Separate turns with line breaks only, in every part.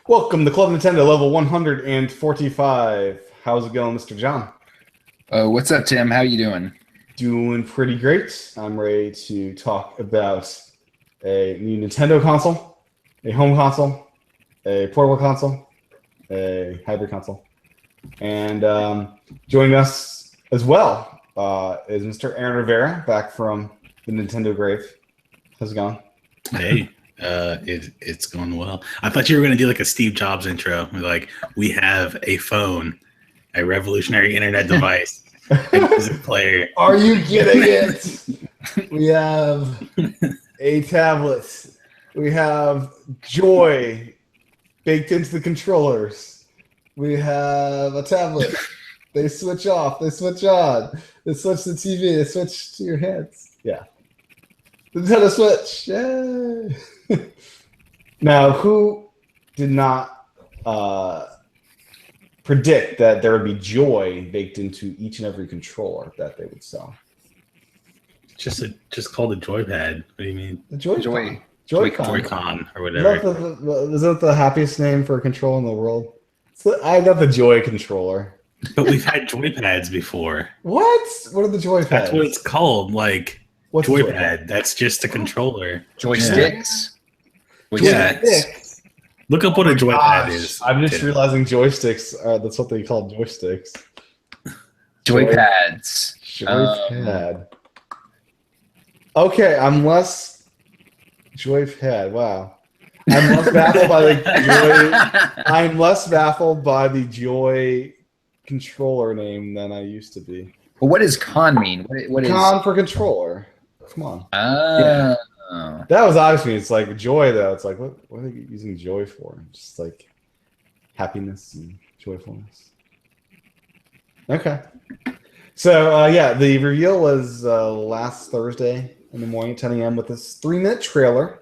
Welcome to Club Nintendo level 145. How's it going, Mr. John?
What's up, Tim? How you doing?
Doing pretty great. I'm ready to talk about a new Nintendo console, a home console, a portable console, a hybrid console. And joining us as well is Mr. Aaron Rivera, back from the Nintendo grave. How's it going?
Hey, it's going well. I thought you were going to do like a Steve Jobs intro. Like, we have a phone, a revolutionary internet device, a music player.
Are you getting it? We have a tablet. We have Joy baked into the controllers. We have a tablet. They switch off. They switch on. They switch the TV. They switch to your hands. Yeah. The Nintendo Switch. Yay. Now, who did not predict that there would be Joy baked into each and every controller that they would sell?
Just called a joypad. What do you mean?
The Joy-Con.
Joy.
Joy-Con.
Joy-Con or
Is
whatever.
that the happiest name for a controller in the world? I got the Joy controller.
But we've had joypads before.
What? What are the Joy pads?
That's what it's called. Like,
What's a
joypad. That's just a controller.
Joysticks.
Yeah.
Joysticks.
Look up what a joypad
Gosh,
is.
I'm just
Tim.
realizing joysticks. That's what they call joysticks.
Joypads.
Joypad. Okay, I'm less joypad. Wow. I'm less baffled by the Joy. I'm less baffled by the Joy controller name than I used to be.
Well, what does con mean? What is?
Con for controller. Come on.
Oh.
That was obviously, it's like joy though. It's like, what are they using joy for? Just like happiness and joyfulness. Okay. So yeah, the reveal was last Thursday in the morning, 10 a.m. with this 3-minute trailer.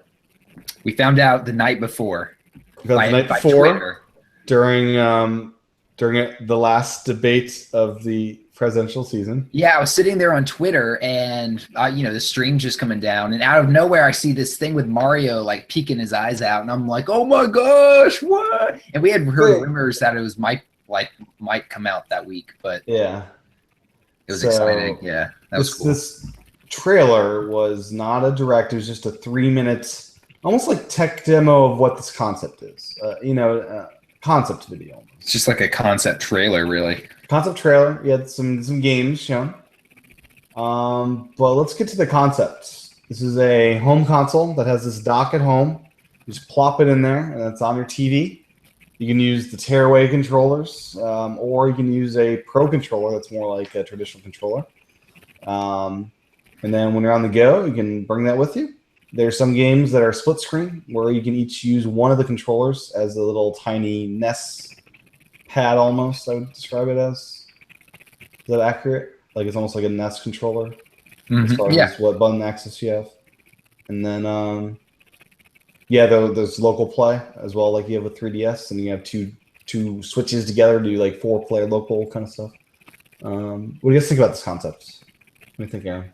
We found out the night before.
Because the night
by
before,
Twitter.
during the last debate of the presidential season.
Yeah, I was sitting there on Twitter, and the stream's just coming down, and out of nowhere, I see this thing with Mario like peeking his eyes out, and I'm like, "Oh my gosh, what?" And we had heard rumors that it was might come out that week, but
Yeah.
it was exciting. Yeah, that was cool.
This trailer was not a direct. It was just a 3-minute, almost like tech demo of what this concept is. Concept video.
It's just like a concept trailer, really.
Concept trailer. You had some games shown. But let's get to the concept. This is a home console that has this dock at home. You just plop it in there, and it's on your TV. You can use the tearaway controllers, or you can use a pro controller that's more like a traditional controller. And then when you're on the go, you can bring that with you. There's some games that are split screen where you can each use one of the controllers as a little tiny NES pad almost, I would describe it as. Is that accurate? Like it's almost like a NES controller as far as what button access you have. And then, there's local play as well, like you have with 3DS, and you have two switches together to do like 4-player local kind of stuff. What do you guys think about this concept? What do you think, Aaron?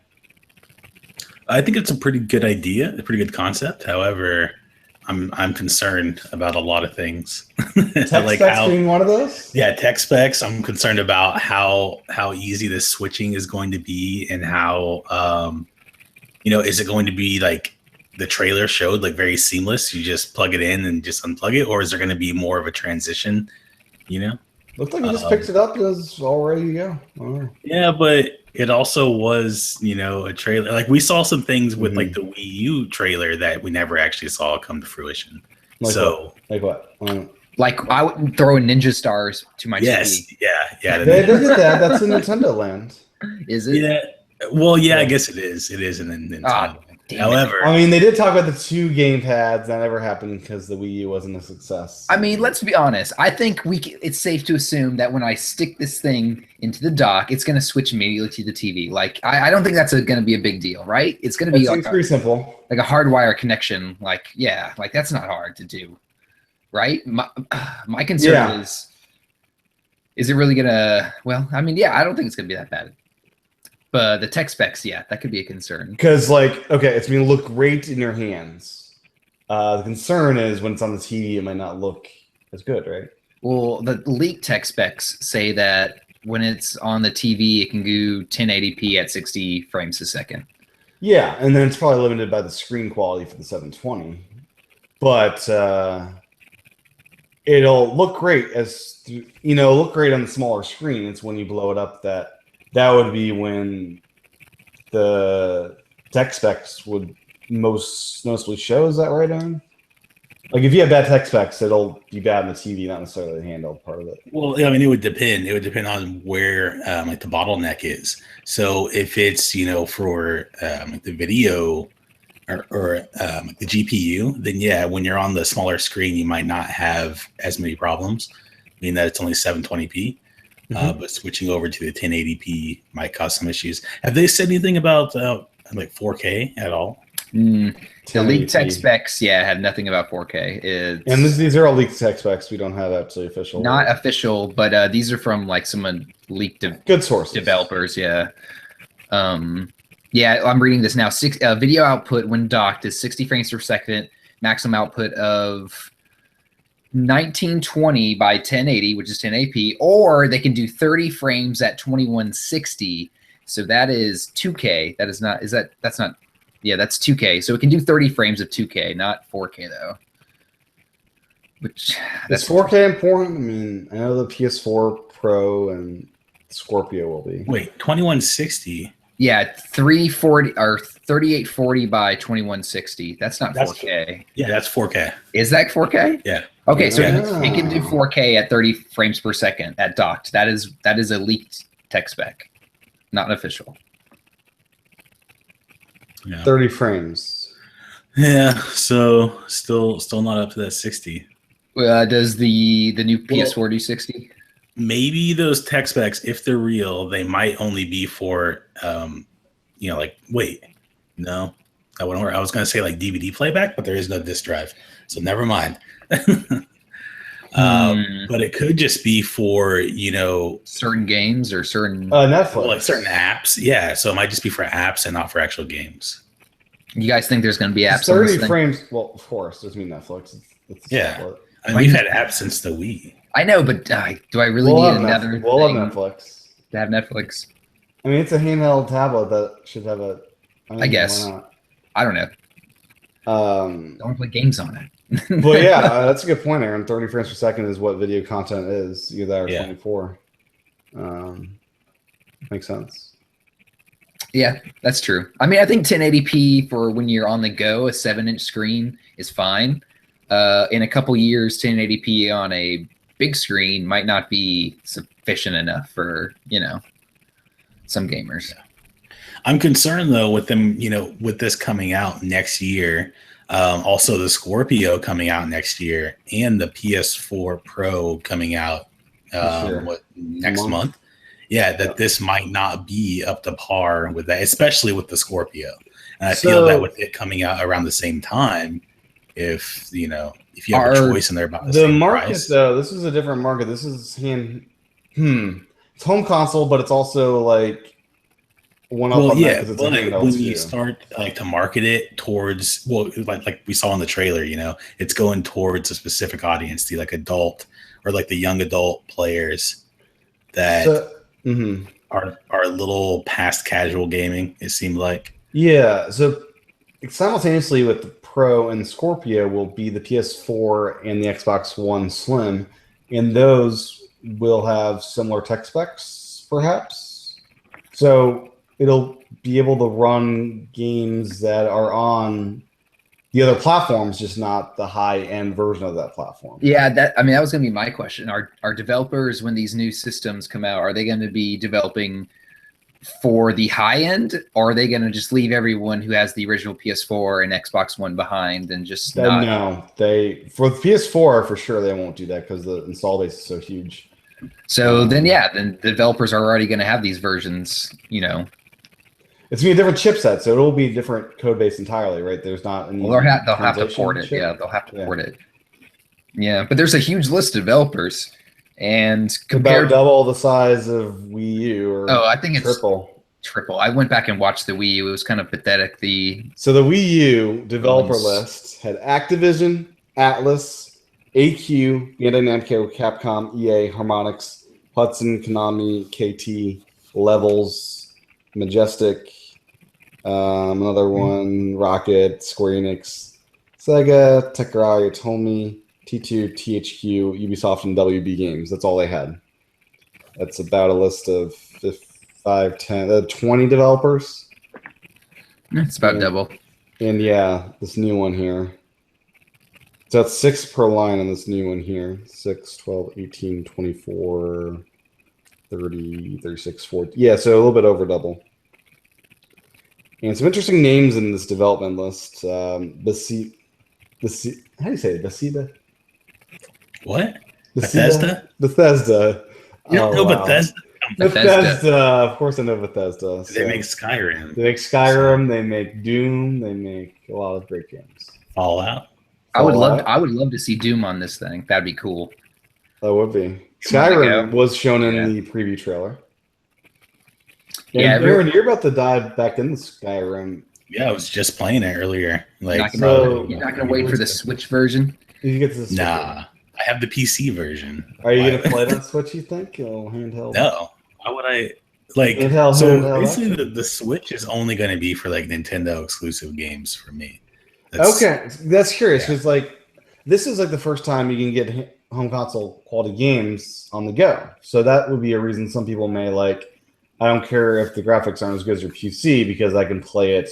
I think it's a pretty good idea, a pretty good concept. However, I'm concerned about a lot of things.
Tech specs being one of those?
Yeah, tech specs. I'm concerned about how easy this switching is going to be, and how is it going to be like the trailer showed, like very seamless? You just plug it in and just unplug it, or is there going to be more of a transition?
Looked like you just picked it up. It was all ready to go. Oh.
Yeah, but it also was, a trailer. Like we saw some things with like the Wii U trailer that we never actually saw come to fruition.
Like what?
Like I would throw in Ninja Stars to my
TV. Yeah.
They did that. That's in Nintendo Land.
Is it?
Yeah. Well, yeah, I guess it is. It is in Nintendo Land. However,
I mean, they did talk about the 2 game pads. That never happened because the Wii U wasn't a success.
I mean, let's be honest. I think it's safe to assume that when I stick this thing into the dock, it's going to switch immediately to the TV. Like, I don't think that's going to be a big deal, right? It's going to be
pretty simple,
like a hardwire connection. Like, yeah, like that's not hard to do, right? My concern is it really going to? Well, I mean, yeah, I don't think it's going to be that bad. But the tech specs, yeah, that could be a concern.
Because, like, okay, it's going to look great in your hands. The concern is when it's on the TV, it might not look as good, right?
Well, the leaked tech specs say that when it's on the TV, it can do 1080p at 60 frames a second.
Yeah, and then it's probably limited by the screen quality for the 720, but it'll look great look great on the smaller screen. It's when you blow it up that would be when the tech specs would most noticeably show. Is that right, Aaron? Like if you have bad tech specs, it'll be bad on the TV, not necessarily the handheld part of it.
Well, I mean, it would depend. It would depend on where like the bottleneck is. So if it's for like the video or the GPU, then yeah, when you're on the smaller screen, you might not have as many problems. Meaning that it's only 720p, but switching over to the 1080p might cause some issues. Have they said anything about like 4K at all?
The leaked tech specs, had nothing about 4K.
These are all leaked tech specs. We don't have absolutely official.
Not official, but these are from like someone leaked
good sources,
developers. I'm reading this now. Video output when docked is 60 frames per second. Maximum output of 1920 by 1080, which is 1080p, or they can do 30 frames at 2160. So that is 2K. That's 2K. So it can do 30 frames of 2K, not 4K though.
Is 4K important? I mean, I know the PS4 Pro and Scorpio will be.
Wait, 2160?
Yeah, 340 or 3840 by 2160. That's 4K.
Yeah, that's 4K.
Is that 4K?
Yeah.
Okay, so it can do 4K at 30 frames per second at docked. That is a leaked tech spec, not official.
Yeah.
30 frames.
Yeah, so still not up to that 60.
Does the new PS4 do 60?
Maybe those tech specs, if they're real, they might only be for no, that wouldn't work. I was gonna say like DVD playback, but there is no disc drive, so never mind. But it could just be for
certain games or certain
Netflix,
like certain apps. Yeah, so it might just be for apps and not for actual games.
You guys think there's going to be apps?
30 frames. Well, of course, there's Netflix. It's
I mean, we've had apps since the Wii.
I know, but do I really need another?
We'll have Netflix.
To have Netflix.
I mean, it's a handheld tablet that should have a.
I guess. I don't know. Don't want to play games on it.
But yeah, that's a good point, Aaron. 30 frames per second is what video content is. Either that or 24. Makes sense.
Yeah, that's true. I mean, I think 1080p for when you're on the go, a 7-inch screen is fine. In a couple years, 1080p on a big screen might not be sufficient enough for some gamers.
Yeah. I'm concerned though with them, with this coming out next year. Also, the Scorpio coming out next year, and the PS4 Pro coming out next month. Yeah, this might not be up to par with that, especially with the Scorpio. And I feel that with it coming out around the same time, if you have a choice and they're about the same
market
price.
Though, this is a different market. This is it's home console, but it's also like one up on that because it's
when you start to market it towards like we saw in the trailer, it's going towards a specific audience, the adult or the young adult players that are a little past casual gaming, it seemed like.
Yeah, so simultaneously with the Pro and Scorpio will be the PS4 and the Xbox One Slim, and those will have similar tech specs, perhaps. So it'll be able to run games that are on the other platforms, just not the high-end version of that platform.
Yeah, that was going to be my question. Are developers, when these new systems come out, are they going to be developing for the high end, or are they going to just leave everyone who has the original PS4 and Xbox One behind and just not?
No, for the PS4 for sure they won't do that because the install base is so huge.
So then the developers are already going to have these versions,
It's gonna be a different chipset, so it'll be a different code base entirely, right? There's not any.
Well, they'll have to port it. Yeah, they'll have to port it. Yeah, but there's a huge list of developers, and
compared double the size of Wii U, or
I think it's
triple.
triple. I went back and watched the Wii U. It was kind of pathetic.
So the Wii U developer
Release.
list had Activision, Atlas, AQ, Bandai Namco, Capcom, EA, Harmonix, Hudson, Konami, KT, Levels, Majestic, another one, Rocket, Square Enix, Sega, Tekkeri, Tomy, T2, THQ, Ubisoft, and WB Games. That's all they had. That's about a list of 20 developers.
It's about
Yeah.
double.
And yeah, this new one here. So that's 6 per line on this new one here. 6, 12, 18, 24, 30, 36, 40. Yeah, so a little bit over double. And some interesting names in this development list. How do you say it? Bethesda?
What? Bethesda?
Bethesda.
You don't know
wow.
Bethesda?
Bethesda. Of course I know Bethesda.
They make Skyrim,
They make Skyrim, they make Doom, they make a lot of great games.
Fallout.
I would
Fallout.
love to see Doom on this thing. That'd be cool.
That would be.
Come on,
Skyrim
go.
was shown in
Yeah.
the preview trailer.
Yeah,
And Aaron, you're about to dive back into Skyrim.
Yeah, I was just playing it earlier. Like,
So-
You're not gonna wait for the Switch version.
Did you get to the Switch?
nah, I have the PC version.
Are you
Why-
going to play it on Switch, you think? Oh, handheld?
No. Why would I? Like,
Handheld,
so
handheld,
basically,
that's-
the Switch is only going to be for like Nintendo exclusive games for me. That's-
Okay, that's curious
Yeah.
because like this is like the first time you can get home console quality games on the go. So that would be a reason some people may like. I don't care if the graphics aren't as good as your PC because I can play it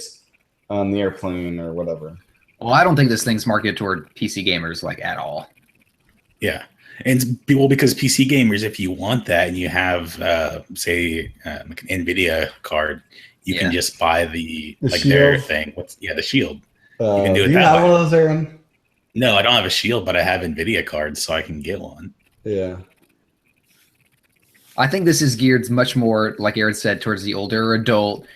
on the airplane or whatever.
Well, I don't think this thing's marketed toward PC gamers like at all.
Yeah. And well, because PC gamers, if you want that and you have, say, like an NVIDIA card, you
Yeah.
can just buy the
The
like their
Shield?
thing. The Shield.
You
can do it
you
that
have
way.
one of those, Aaron?
No, I don't have a Shield, but I have NVIDIA cards, so I can get one.
Yeah.
I think this is geared much more, like Aaron said, towards the older adult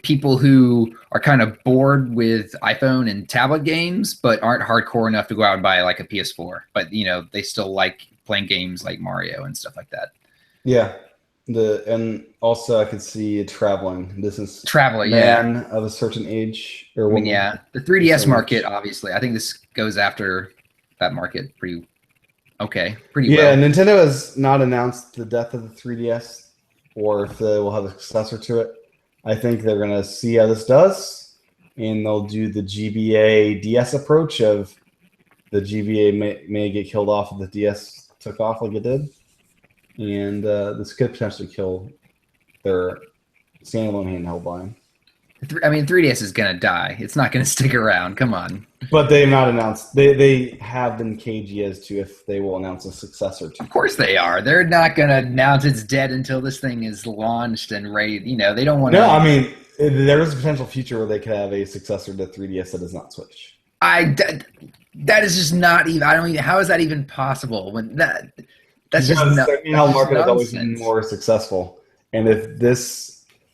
people who are kind of bored with iPhone and tablet games, but aren't hardcore enough to go out and buy like a PS4. But they still like playing games like Mario and stuff like that.
Yeah. And also I could see traveling. This is
Traveler, yeah.
man of a certain age or
I mean,
woman.
yeah, the 3DS
So
market,
much.
obviously. I think this goes after that market pretty pretty
Yeah,
well.
Nintendo has not announced the death of the 3DS or if they will have a successor to it. I think they're going to see how this does, and they'll do the GBA DS approach of the GBA may get killed off if the DS took off like it did. And this could potentially kill their standalone handheld line.
I mean, 3DS is going to die. It's not going to stick around. Come on.
But they've not announced. They have been cagey as to if they will announce a successor to.
Of course they are. They're not going to announce it's dead until this thing is launched and ready. They don't want to.
No, I mean there is a potential future where they could have a successor to 3DS that is not Switch.
That is just not even. I don't even. How is that even possible? When that's just
Because
not.
the handheld market has always been more successful, and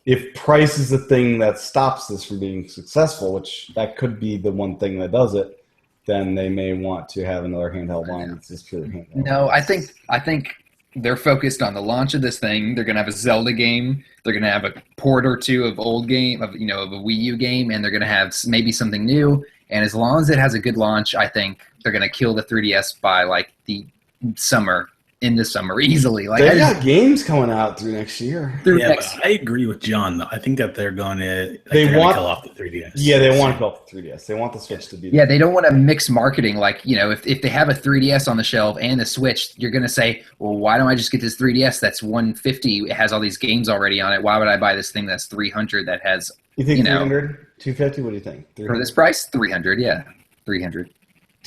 if price is the thing that stops this from being successful, which that could be the one thing that does it, then they may want to have another handheld line that's just pure handheld.
No, I think they're focused on the launch of this thing. They're gonna have a Zelda game. They're gonna have a port or two of old game of a Wii U game, and they're gonna have maybe something new. And as long as it has a good launch, I think they're gonna kill the 3DS by like the summer. In the summer, easily. Like
They got games coming out through next year.
through
Yeah,
next.
but I agree with John. Though. I think that they're going to
They want-
kill off the 3DS.
Yeah, they want to go off the 3DS. They want the Switch to be.
Yeah, they don't want to mix marketing. Like, if they have a 3DS on the shelf and the Switch, you're going to say, well, why don't I just get this 3DS that's $150? It has all these games already on it. Why would I buy this thing that's $300 that has,
You think
you know.
300, 250? What do you think?
for
300?
this price? $300, yeah. $300.
Do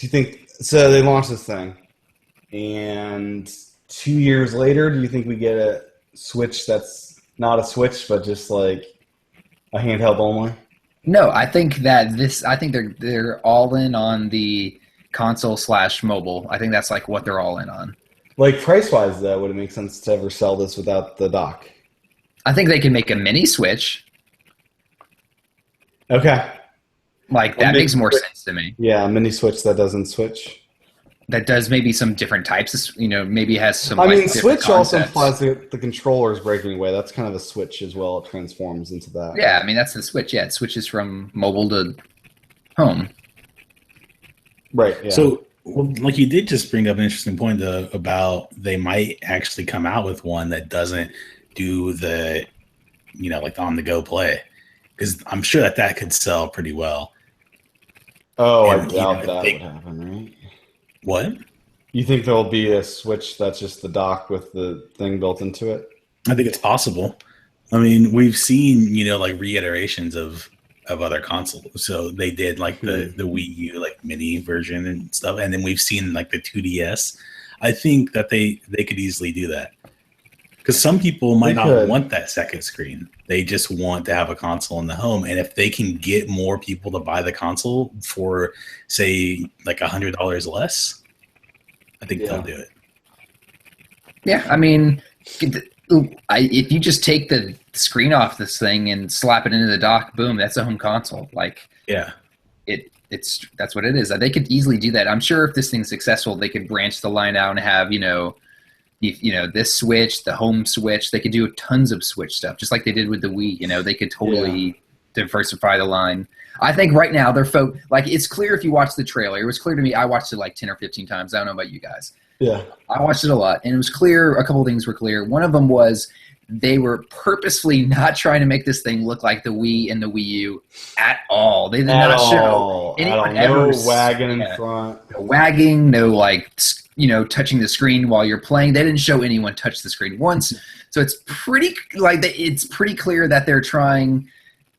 you think so? They launched this thing, and 2 years later, do you think we get a Switch that's not a Switch, but just like a handheld only?
No, I think they're all in on the console/mobile. I think that's like what they're all in on.
Like price wise, though, would it make sense to ever sell this without the dock?
I think they can make a mini Switch.
Okay.
Like,
Well,
that
mini
makes more
Switch-
sense to me.
Yeah, a mini Switch that doesn't switch.
that does maybe some different types of, maybe has some.
I
like,
mean,
different
Switch also
concepts.
implies the controller is breaking away. That's kind of the Switch as well. It transforms into that.
Yeah, I mean that's the Switch. Yeah, it switches from mobile to home.
Right. Yeah.
So, well, like you did just bring up an interesting point about they might actually come out with one that doesn't do the, like on the go play, because I'm sure that could sell pretty well.
oh,
and,
I doubt that would happen, right?
What?
You think there'll be a Switch that's just the dock with the thing built into it?
I think it's possible. I mean, we've seen, like reiterations of other consoles. So they did like the Wii U like mini version and stuff, and then we've seen like the 2DS. I think that they could easily do that, because some people might not want that second screen. They just want to have a console in the home, and if they can get more people to buy the console for, say, like $100 less, I think they'll do it.
Yeah, I mean, if you just take the screen off this thing and slap it into the dock, boom, that's a home console. Like,
Yeah.
that's what it is. They could easily do that. I'm sure if this thing's successful, they could branch the line out and have, this Switch, the home Switch. They could do tons of Switch stuff, just like they did with the Wii. They could totally diversify the line. I think right now they're like, it's clear if you watch the trailer. It was clear to me. I watched it like 10 or 15 times. I don't know about you guys.
Yeah.
I watched it a lot, and it was clear. A couple of things were clear. One of them was they were purposefully not trying to make this thing look like the Wii and the Wii U at all. They did not show anyone ever.
No wagging in front.
No wagging, no touching the screen while you're playing. They didn't show anyone touch the screen once. So it's pretty clear that they're trying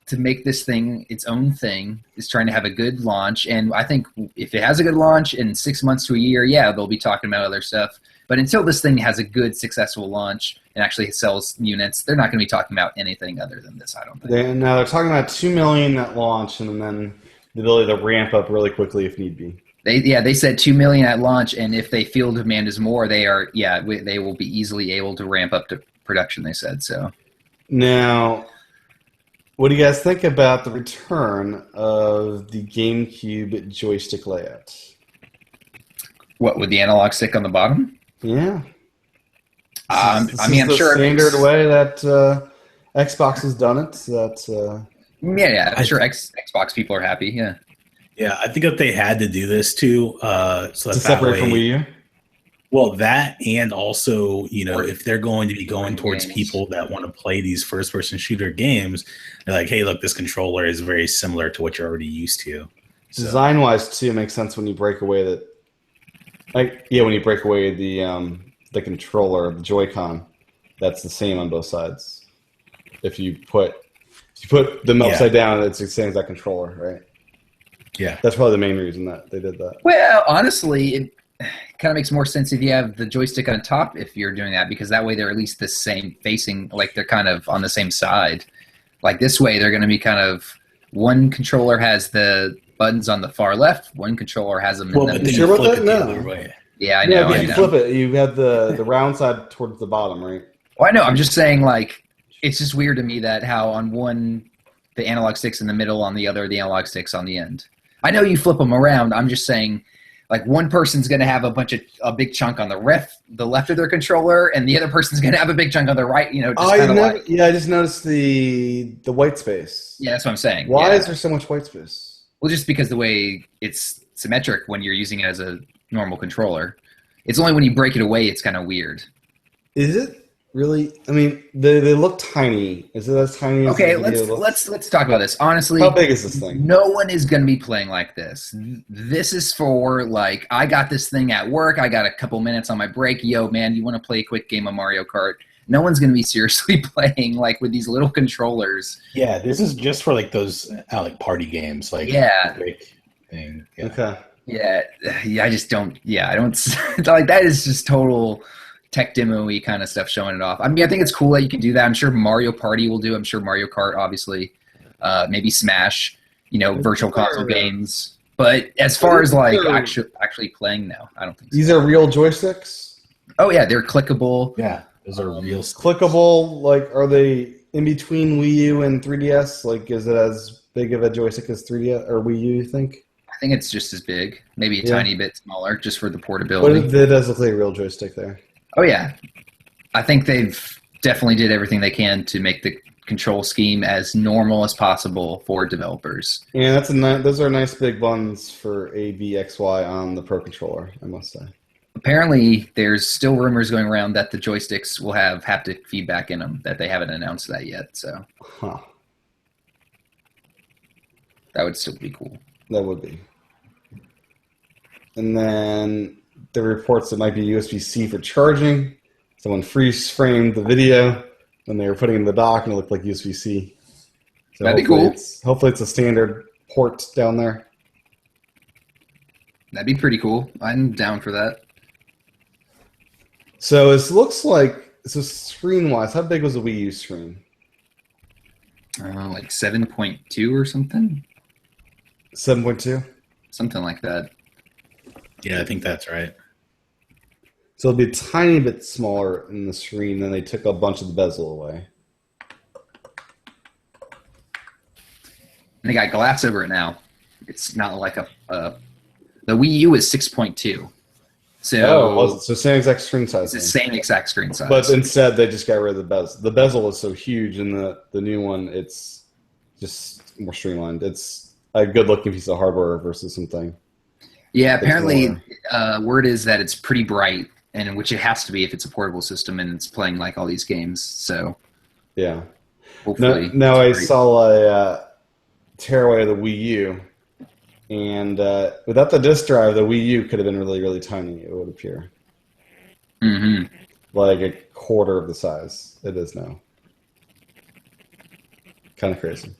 to make this thing its own thing, is trying to have a good launch. And I think if it has a good launch in 6 months to a year, they'll be talking about other stuff. But until this thing has a good, successful launch and actually sells units, they're not going to be talking about anything other than this, I don't think.
They're talking about $2 million at launch, and then the ability to ramp up really quickly if need be.
They said $2 million at launch, and if they feel demand is more, they will be easily able to ramp up to production, they said. So
now, what do you guys think about the return of the GameCube joystick layout?
What, with the analog stick on the bottom?
Yeah.
I'm sure
the standard way that Xbox has done it.
I'm sure Xbox people are happy. Yeah.
Yeah, I think that they had to do this too, so
to separate from Wii U.
Well, that, and also, if they're going to be going towards people that want to play these first-person shooter games, they're like, hey, look, this controller is very similar to what you're already used to. So.
Design-wise, too, it makes sense when you break away when you break away the controller, the Joy-Con, that's the same on both sides. If you put them upside down, it's the same as that controller, right?
Yeah.
That's probably the main reason that they did that.
Well, honestly, it kind of makes more sense if you have the joystick on top if you're doing that, because that way they're at least the same facing, like they're kind of on the same side. Like this way they're going to be kind of, one controller has the buttons on the far left, one controller has them in
but then you flip it the other way.
Yeah, I know.
Yeah, but you flip it. You have the round side towards the bottom, right?
Well, I know. I'm just saying, like, it's just weird to me that how on one the analog stick's in the middle, on the other the analog stick's on the end. I know you flip them around. I'm just saying, like, one person's going to have a big chunk on the left of their controller, and the other person's going to have a big chunk on the right.
I just noticed the white space.
Yeah, that's what I'm saying.
Why is there so much white space?
Well, just because the way it's symmetric when you're using it as a normal controller. It's only when you break it away it's kind of weird.
Is it really? I mean, they look tiny. Is it as tiny as
okay, let's talk about this. Honestly,
how big is this thing?
No one is going to be playing like this. This is for, like, I got this thing at work. I got a couple minutes on my break. Yo, man, you want to play a quick game of Mario Kart? No one's going to be seriously playing, like, with these little controllers.
Yeah, this is just for, like, those like party games, like thing. Yeah.
Okay.
Yeah, I just don't. Yeah, I don't like that. Is just total tech demo-y kind of stuff showing it off. I mean, I think it's cool that you can do that. I'm sure Mario Party will do. I'm sure Mario Kart, obviously, maybe Smash. Virtual console games. But as far as like actually playing, no, I don't think so.
These are real joysticks?
Oh yeah, they're clickable.
Yeah, those are real.
Clickable. Like, are they in between Wii U and 3DS? Like, is it as big of a joystick as 3DS or Wii U? You think?
I think it's just as big, maybe a
Yeah.
tiny bit smaller, just for the
But
portability.
it does look like a real joystick there.
Oh yeah, I think they've definitely did everything they can to make the control scheme as normal as possible for developers.
Yeah, those are nice big buttons for A, B, X, Y on the Pro Controller, I must say.
Apparently, there's still rumors going around that the joysticks will have haptic feedback in them, that they haven't announced that yet. So
Huh.
that would still be cool.
That would be. And then the reports it might be USB-C for charging. Someone freeze framed the video when they were putting it in the dock, and it looked like USB-C. So
That'd be
hopefully
cool.
Hopefully it's a standard port down there.
That'd be pretty cool. I'm down for that.
So it looks like, so screen-wise, how big was the Wii U screen?
Like 7.2 or something?
7.2?
Something like that.
Yeah, I think that's right.
So it'll be a tiny bit smaller in the screen, then they took a bunch of the bezel away.
And they got glass over it now. It's not like the Wii U is 6.2. So
it wasn't. So same exact screen size.
it's the
then.
same exact screen size.
But instead, they just got rid of the bezel. The bezel is so huge, and the new one, it's just more streamlined. It's a good-looking piece of hardware versus something.
Yeah, apparently,
more.
word is that it's pretty bright, and which it has to be if it's a portable system and it's playing like all these games. So
Yeah.
hopefully,
Now
it's
I
great.
saw a tearaway of the Wii U, and without the disk drive, the Wii U could have been really, really tiny. It would appear
Mhm.
like a quarter of the size it is now. Kind of crazy.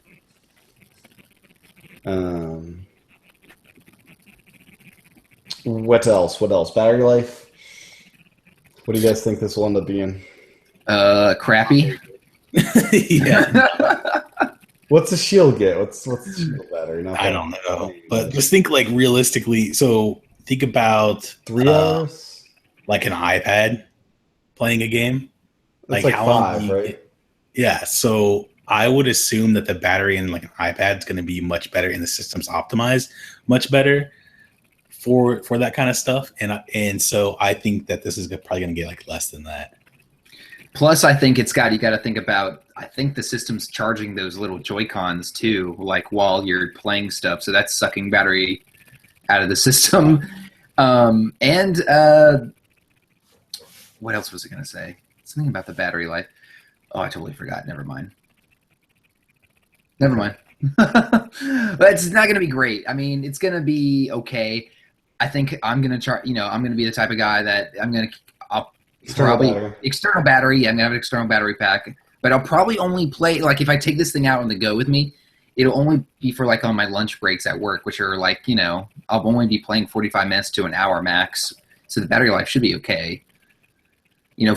What else? What else? Battery life? What do you guys think this will end up being?
Crappy.
Yeah,
What's the Shield get? What's the Shield battery? Not
I
that-
don't know, but just think like realistically. So think about
3
uh,
hours?
like an iPad playing a game.
That's
like
like
how long
5,
do you
right?
get- Yeah, so I would assume that the battery in like an iPad is going to be much better, and the system's optimized much better for that kind of stuff. And so I think that this is probably going to get like less than that.
Plus, I think you got to think about. I think the system's charging those little Joy-Cons too, like while you're playing stuff. So that's sucking battery out of the system. And what else was I going to say? Something about the battery life. Oh, I totally forgot. Never mind. But it's not going to be great. I mean, it's going to be okay. I think I'm going to try. I'm going to be the type of guy that I'll
External
probably
battery.
external battery. I'm gonna have an external battery pack, but I'll probably only play like if I take this thing out on the go with me, it'll only be for like on my lunch breaks at work, which are like I'll only be playing 45 minutes to an hour max. So the battery life should be okay.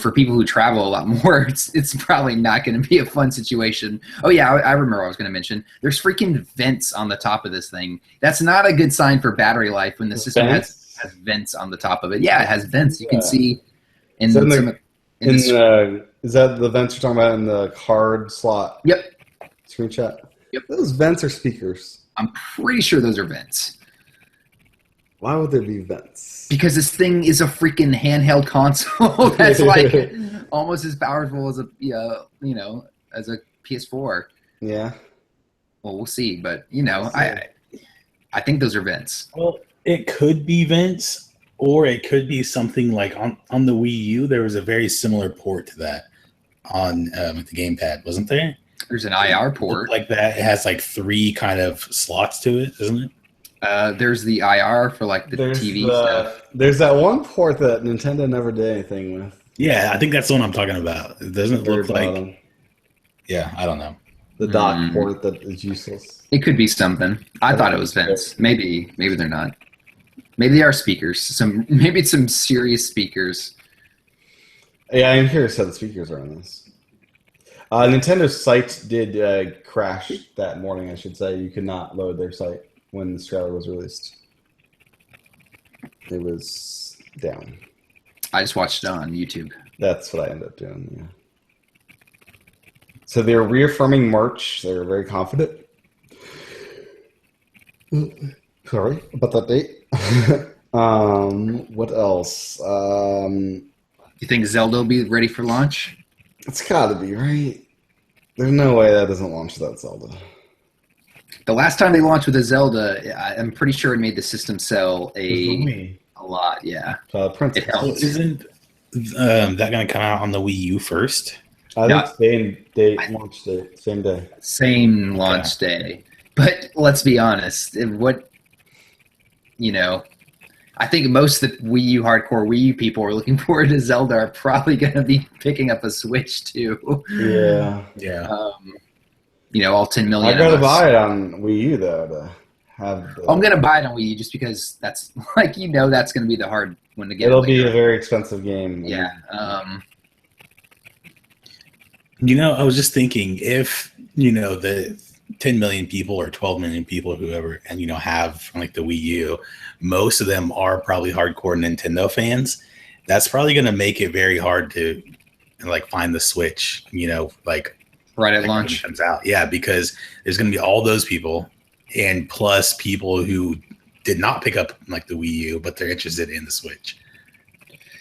For people who travel a lot more, it's probably not going to be a fun situation. Oh yeah, I remember what I was going to mention. There's freaking vents on the top of this thing. That's not a good sign for battery life when the system has vents on the top of it. Yeah, it has vents. You can see.
Is that is that the vents you're talking about in the card slot?
Yep.
Screenshot?
Yep.
Those vents are speakers.
I'm pretty sure those are vents.
Why would there be vents?
Because this thing is a freaking handheld console that's like almost as powerful as as a PS4.
Yeah.
Well, we'll see, but I think those are vents.
Well, it could be vents. Or it could be something like on the Wii U, there was a very similar port to that on the gamepad, wasn't there?
There's an IR port.
Like that. It has like 3 kind of slots to it, isn't it?
There's the IR for like the TV stuff.
There's that one port that Nintendo never did anything with.
Yeah, I think that's the one I'm talking about. It doesn't
Very
look like...
bottom.
Yeah, I don't know.
The dock port that is useless.
It could be something. I thought it was vents. Maybe they're not. Maybe they are speakers. Maybe it's some serious speakers.
Yeah, I'm curious how the speakers are on this. Nintendo's site did crash that morning, I should say. You could not load their site when this trailer was released. It was down.
I just watched it on YouTube.
That's what I ended up doing, yeah. So they're reaffirming March. They're very confident. Sorry about that date. What else?
You think Zelda will be ready for launch?
It's got to be, right? There's no way that doesn't launch without Zelda.
The last time they launched with a Zelda, I'm pretty sure it made the system sell a lot. Yeah,
Princess.
It helps.
Isn't that going to come out on the Wii U first?
I think same date, launch date, same day.
Same launch day. But let's be honest, I think most of the Wii U hardcore Wii U people are looking forward to Zelda are probably going to be picking up a Switch too.
Yeah.
All 10 million.
I gotta buy it on Wii U though to have.
I'm gonna buy it on Wii U just because that's that's going to be the hard one to get.
It'll be a very expensive game.
Yeah.
I was just thinking if the 10 million people or 12 million people, whoever, and have like the Wii U, most of them are probably hardcore Nintendo fans. That's probably going to make it very hard to find the Switch,
right at launch
comes out. Yeah, because there's going to be all those people, and plus people who did not pick up the Wii U, but they're interested in the Switch.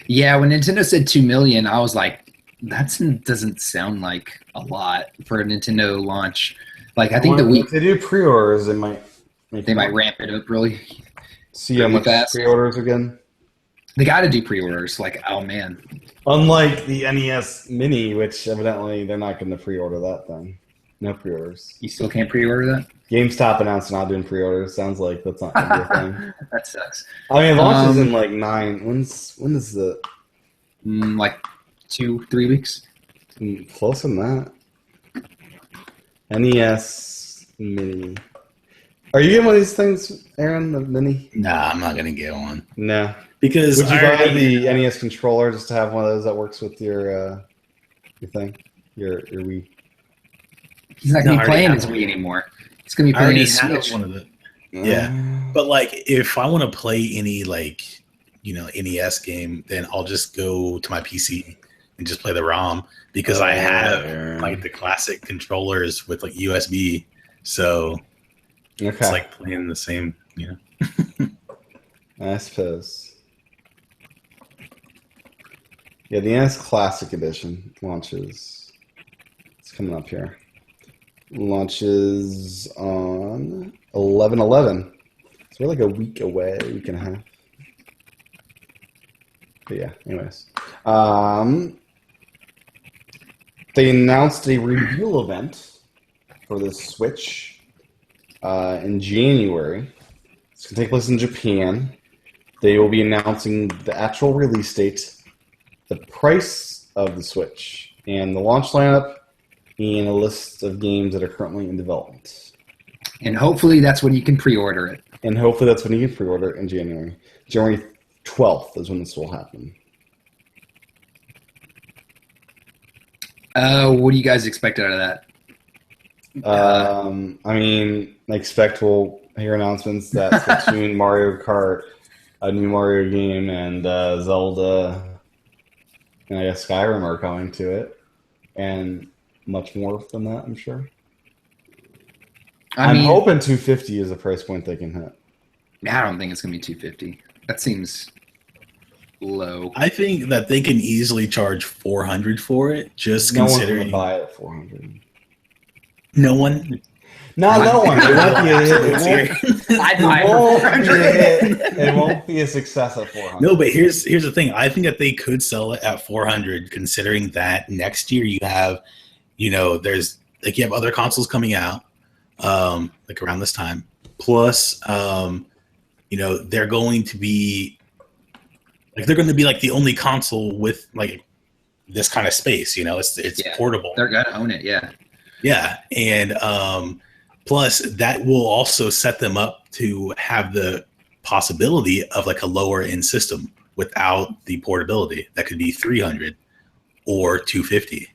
Yeah, when Nintendo said 2 million, I was like, that doesn't sound like a lot for a Nintendo launch. I think
if they do pre-orders, they might
ramp it up really.
See how much
fast.
Pre-orders again.
They got to do pre-orders. Oh man.
Unlike the NES Mini, which evidently they're not going to pre-order that thing. No pre-orders.
You still can't pre-order that?
GameStop announced not doing pre-orders. Sounds like that's not going to be a thing.
That sucks.
I mean, it launches in 9. When is the?
2-3 weeks.
Closer than that. NES Mini. Are you getting one of these things, Aaron? The Mini?
Nah, I'm not gonna get one.
No,
because
would you buy the NES controller just to have one of those that works with your thing, your Wii?
He's not gonna be playing his Wii anymore. He's gonna be playing his Switch.
One of the, but if I want to play any NES game, then I'll just go to my PC and just play the ROM because I have the classic controllers with USB. So it's like playing the same,
I suppose. Yeah, the NES Classic Edition launches. It's coming up here. Launches on 11/11. So we're a week away, a week and a half. But yeah, anyways. They announced a reveal event for the Switch in January. It's going to take place in Japan. They will be announcing the actual release date, the price of the Switch, and the launch lineup, and a list of games that are currently in development.
And hopefully that's when you can pre-order it.
And hopefully that's when you can pre-order it in January. January 12th is when this will happen.
What do you guys expect out of that?
I expect we'll hear announcements that Splatoon, Mario Kart, a new Mario game, and Zelda, and I guess Skyrim are coming to it, and much more than that, I'm sure. I'm hoping 250 is a price point they can hit.
I don't think it's going to be 250. That seems low.
I think that they can easily charge 400 for it, just
no
considering.
No one's going to buy it at 400.
No one?
No one. It won't be a hit.
I'd buy it for 400.
It won't be a success at 400.
No, but here's the thing. I think that they could sell it at 400, considering that next year you have, there's you have other consoles coming out, around this time. Plus, they're going to be the only console with this kind of space. It's portable.
They're gonna own it. Yeah.
Yeah, and plus that will also set them up to have the possibility of a lower end system without the portability. That could be 300 or 250.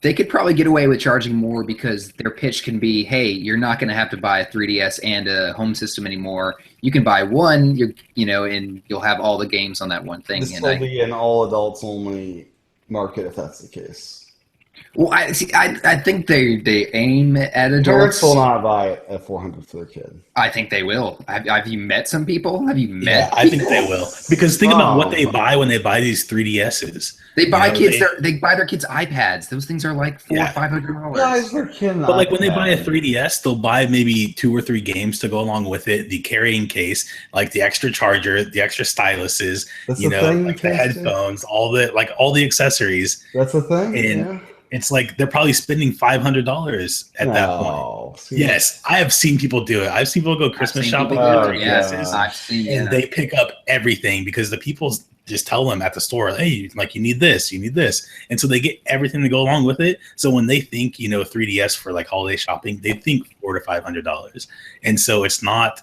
They could probably get away with charging more because their pitch can be, hey, you're not going to have to buy a 3DS and a home system anymore. You can buy one, and you'll have all the games on that one thing.
This will be an all adults only market if that's the case.
Well, I see. I think they aim at
Parents
adults.
will not buy it at $400 for their kid.
I think they will. Have you met some people? Have you met?
Yeah, I think
people?
they will. Because think about what
Oh.
they buy when they buy these 3DSs.
They buy
You know,
kids. They buy their kids iPads. Those things are like $400 or
Yeah.
$500.
Guys, they're kidding.
But like when they buy a 3DS, they'll buy maybe 2 or 3 games to go along with it, the carrying case, like the extra charger, the extra styluses,
That's
you
the
know,
thing,
like the
Kirsten?
headphones, all the accessories.
That's the thing.
And
yeah.
It's like they're probably spending $500 at that point.
No. See,
Yes, I have seen people do it. I've seen people go Christmas shopping with
people
their
do it,
Yeah,
3DSs,
I've seen.
and
Yeah.
they pick up everything because the people just tell them at the store, hey, like you need this, and so they get everything to go along with it. So when they think 3DS for like holiday shopping, they think $400 to $500, and so it's not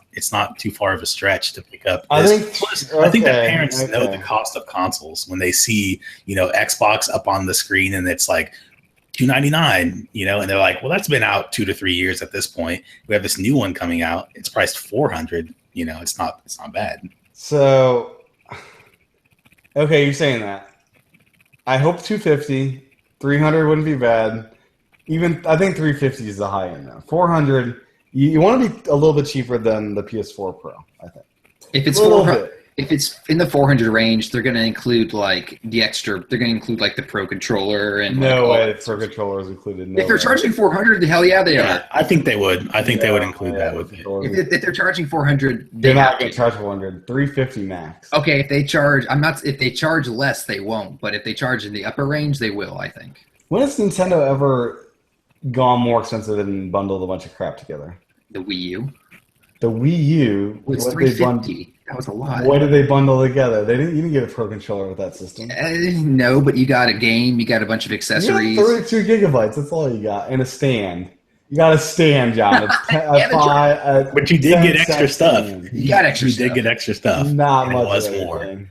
too far of a stretch to pick up.
I
This.
think-
Plus, I think that
okay,
parents know
okay.
the cost of consoles when they see Xbox up on the screen and it's like $299, and they're like, well, that's been out 2 to 3 years at this point. We have this new one coming out. It's priced $400. It's not bad.
So, okay, you're saying that. I hope 250, 300 wouldn't be bad. Even I think 350 is the high end now. 400, you want to be a little bit cheaper than the PS4 Pro. I think
If it's
a little
400,
bit.
if it's in the 400 range, they're going to include like the extra. They're going to include like the Pro controller and like,
No
all
way,
that
the
stuff.
Pro controller is included. No
If they're
way.
charging 400, the hell yeah, they are.
I think they would. I think they would
Yeah,
include
yeah,
that with it.
controller.
If they're charging 400, they
They're not
have
going
to.
to charge 400. 350 max.
Okay, if they charge, if they charge less, they won't. But if they charge in the upper range, they will. I think.
When has Nintendo ever gone more expensive and bundled a bunch of crap together?
The Wii U
The Wii U.
was
what did they bundle?
$350. That was a lot.
What did they bundle together? You didn't get a Pro controller with that system.
No, but you got a game. You got a bunch of
You
accessories.
got 32 gigabytes. That's all you got, and a stand. You got a stand, John.
Yeah,
But you did get extra stuff.
You got extra
You
stuff.
did get extra stuff.
Not
and
much.
it was
of
more.
anything.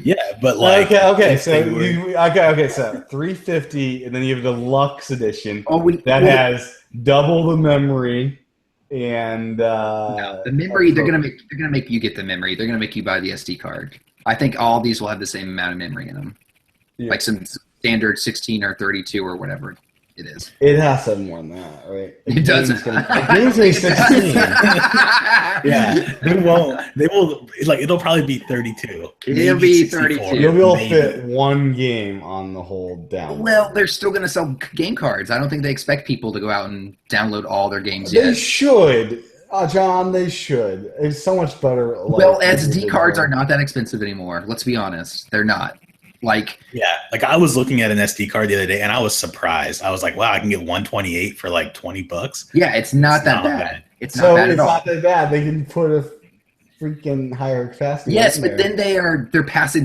Yeah, but like
Okay.
if
So
they were-
okay. So 350, and then you have the deluxe edition
Oh,
that has double the memory and
No, the memory. They're gonna make you get the memory. They're gonna make you buy the SD card. I think all these will have the same amount of memory in them,
Yeah.
like some standard 16 or 32 or whatever it is.
It has to have more than that, right?
It doesn't.
A game's gonna be 16.
yeah, they won't. They will. Like it'll probably be 32.
It'll
maybe
be
64.
32.
You'll be able to
Maybe.
fit one game on the whole down.
Well, they're still gonna sell game cards. I don't think they expect people to go out and download all their games
They
yet.
should, John. They should. It's so much better.
Well, SD cards are not that expensive anymore. Let's be honest, they're not. Like,
Yeah, like I was looking at an SD card the other day, and I was surprised. I was like, "Wow, I can get 128 for like $20."
yeah, it's not
It's
that
not
bad.
bad.
It's not
So
bad
it's
at all.
not that bad. They can put a freaking higher capacity.
Yes,
in
but
there.
then they're passing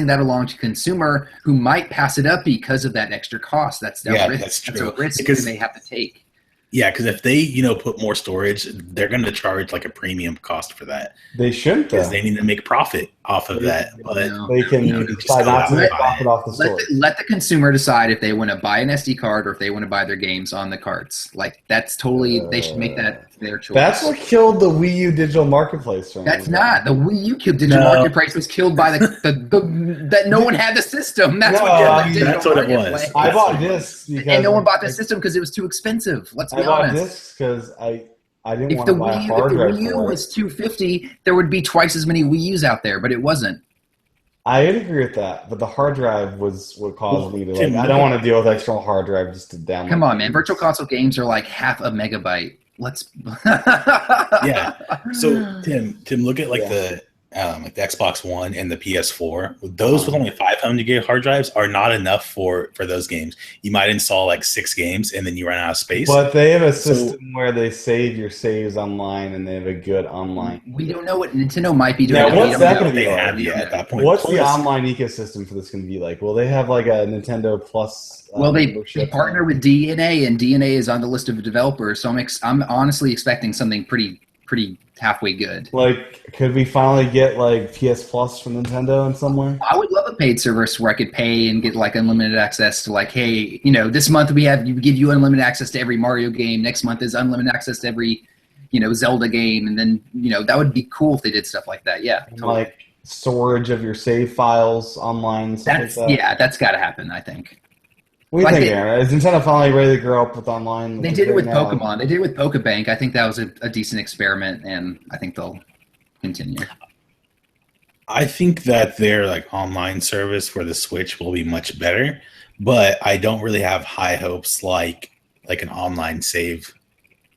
that along to consumer who might pass it up because of that extra cost. That's a
Yeah,
risk.
that's
That's
true.
a risk
Because-
they have to take.
Yeah, because if they put more storage, they're going to charge like a premium cost for that
they shouldn't.
because
Though.
they need to make profit off of that. But
No.
They can
You know, just
decide
go
not
out
to
and
make
buy
profit
it.
off the store.
Let the consumer decide if they want to buy an SD card or if they want to buy their games on the carts. Like that's totally they should make that their choice.
That's what killed the Wii U digital marketplace. From
That's not the Wii U digital
No.
marketplace was killed by the that no one had the system. That's
No,
what killed
I
the
mean,
digital
that's what it was.
marketplace.
I
That's
bought
what it
discs because
And no one bought the system because it was too expensive. Let's be
I bought
honest.
discs because I didn't
If
want
the
to buy a
Wii
hard
U
drive for it.
was $250, there would be twice as many Wii U's out there, but it wasn't.
I agree with that, but the hard drive was what caused me to
Tim,
I don't want to deal with external hard drive just to download.
Come on, man! Virtual console games are like half a megabyte. Let's.
yeah, so Tim, look at like
Yeah.
the Xbox One and the PS4. Those with only 500 gig hard drives are not enough for those games. You might install like 6 games and then you run out of space.
But they have a
So-
system where they save your saves online, and they have a good online.
We don't know what Nintendo might be doing.
Yeah,
We
what's
don't
that
know.
gonna be
they
like?
have yet at that point.
What's the
Plus-
online ecosystem for this going to be like? Will they have like a Nintendo Plus?
Well, they
membership?
partner with DNA, and DNA is on the list of developers. So I'm honestly expecting something pretty halfway good.
Like, could we finally get like PS Plus from Nintendo in somewhere?
I would love a paid service where I could pay and get like unlimited access to like, hey, this month we give you unlimited access to every Mario game. Next month is unlimited access to every, Zelda game, and then that would be cool if they did stuff like that. Yeah,
And,
totally.
like storage of your save files online. And stuff
That's
like that.
yeah, that's got to happen. I think.
What do you
Like
think,
they-
Aaron? Is Nintendo finally ready to grow up with online?
They
like
did it
right
with
now?
Pokemon. They did it with Pokebank. I think that was a decent experiment, and I think they'll continue.
I think that their like online service for the Switch will be much better, but I don't really have high hopes like an online save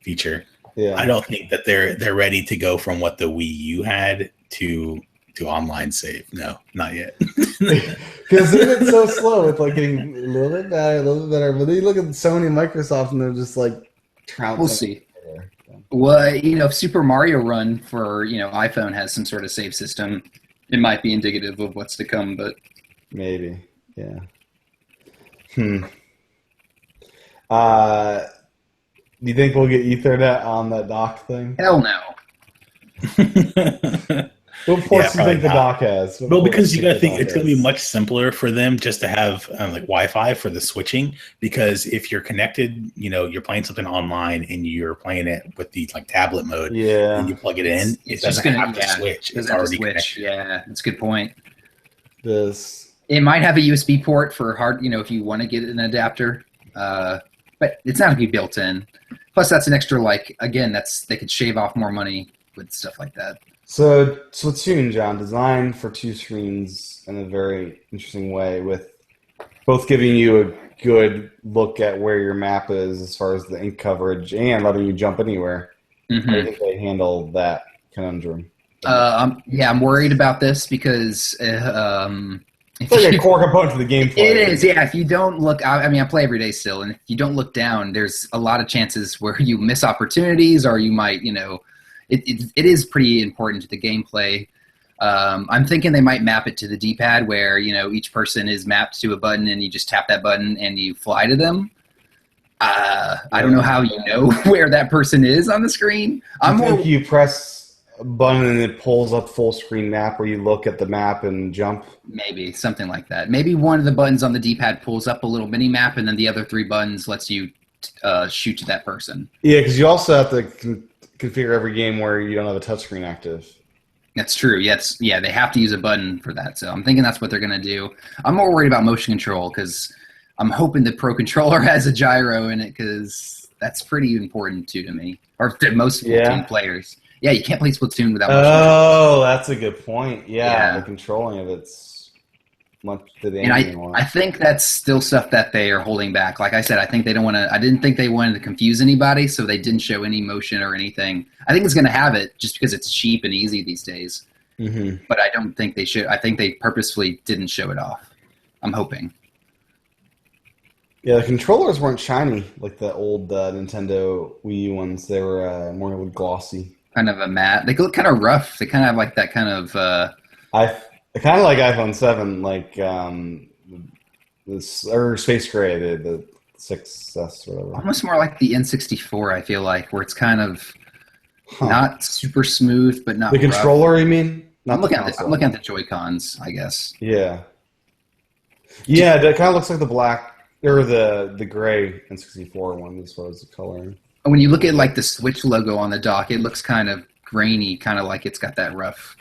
feature.
Yeah.
I don't think that they're ready to go from what the Wii U had to online save. No, not yet.
Because they've been so slow with like getting a little bit better. But then you look at Sony and Microsoft, and they're just like trouncing.
We'll see. Well, if Super Mario Run for iPhone has some sort of save system, it might be indicative of what's to come. But
Maybe, yeah. Do you think we'll get Ethernet on that dock thing?
hell no.
What ports do you
probably
think the
not.
dock has? What
Well,
ports
because
do
you got to
the
think
dock
it's going to be
has?
much simpler for them just to have like Wi-Fi for the switching. Because if you're connected, you're playing something online and you're playing it with the like tablet mode,
Yeah.
and you plug it in, it
It's just
doesn't
gonna
have to switch. It's
doesn't have to
already
switch.
connected.
Yeah, that's a good point.
This.
It might have a USB port for hard, if you want to get an adapter, but it's not going to be built in. Plus, that's an extra they could shave off more money with stuff like that.
So Splatoon, John, designed for two screens in a very interesting way, with both giving you a good look at where your map is as far as the ink coverage and letting you jump anywhere. How do you think they handle that conundrum?
I'm worried about this because
It's like a core component to the gameplay.
it is, yeah. If you don't look, I play every day still, and if you don't look down, there's a lot of chances where you miss opportunities, or you might, it is pretty important to the gameplay. I'm thinking they might map it to the D-pad, where each person is mapped to a button, and you just tap that button and you fly to them. I don't know how you know where that person is on the screen.
I think you press a button and it pulls up full screen map where you look at the map and jump.
Maybe something like that. Maybe one of the buttons on the D-pad pulls up a little mini map, and then the other three buttons lets you shoot to that person.
Yeah, because you also have to configure every game where you don't have a touchscreen active.
That's true. Yes, yeah, they have to use a button for that. So I'm thinking that's what they're going to do. I'm more worried about motion control because I'm hoping the Pro Controller has a gyro in it, because that's pretty important too to me, or to most Splatoon players. Yeah, you can't play Splatoon without motion control.
Oh, that's a good point. Yeah,
Yeah.
the controlling of it's much to the
And
anymore.
I think that's still stuff that they are holding back. Like I said, I think they don't want to. I didn't think they wanted to confuse anybody, so they didn't show any motion or anything. I think it's going to have it just because it's cheap and easy these days.
Mm-hmm.
But I don't think they should. I think they purposefully didn't show it off. I'm hoping.
Yeah, the controllers weren't shiny like the old Nintendo Wii U ones. They were more glossy.
Kind of a matte. They look kind of rough. They kind of have like that kind of.
I kind of like iPhone 7, like this or Space Gray, the 6S or whatever.
Almost more like the N64. I feel like, where it's kind of not super smooth, but not
The
rough.
controller, you mean? Not
I'm looking at
console.
I'm looking at the Joy-Cons, I guess.
Yeah. Yeah, that kind of looks like the black or the gray N64 one as far as the coloring.
And when you look at like the Switch logo on the dock, it looks kind of grainy, kind of like it's got that rough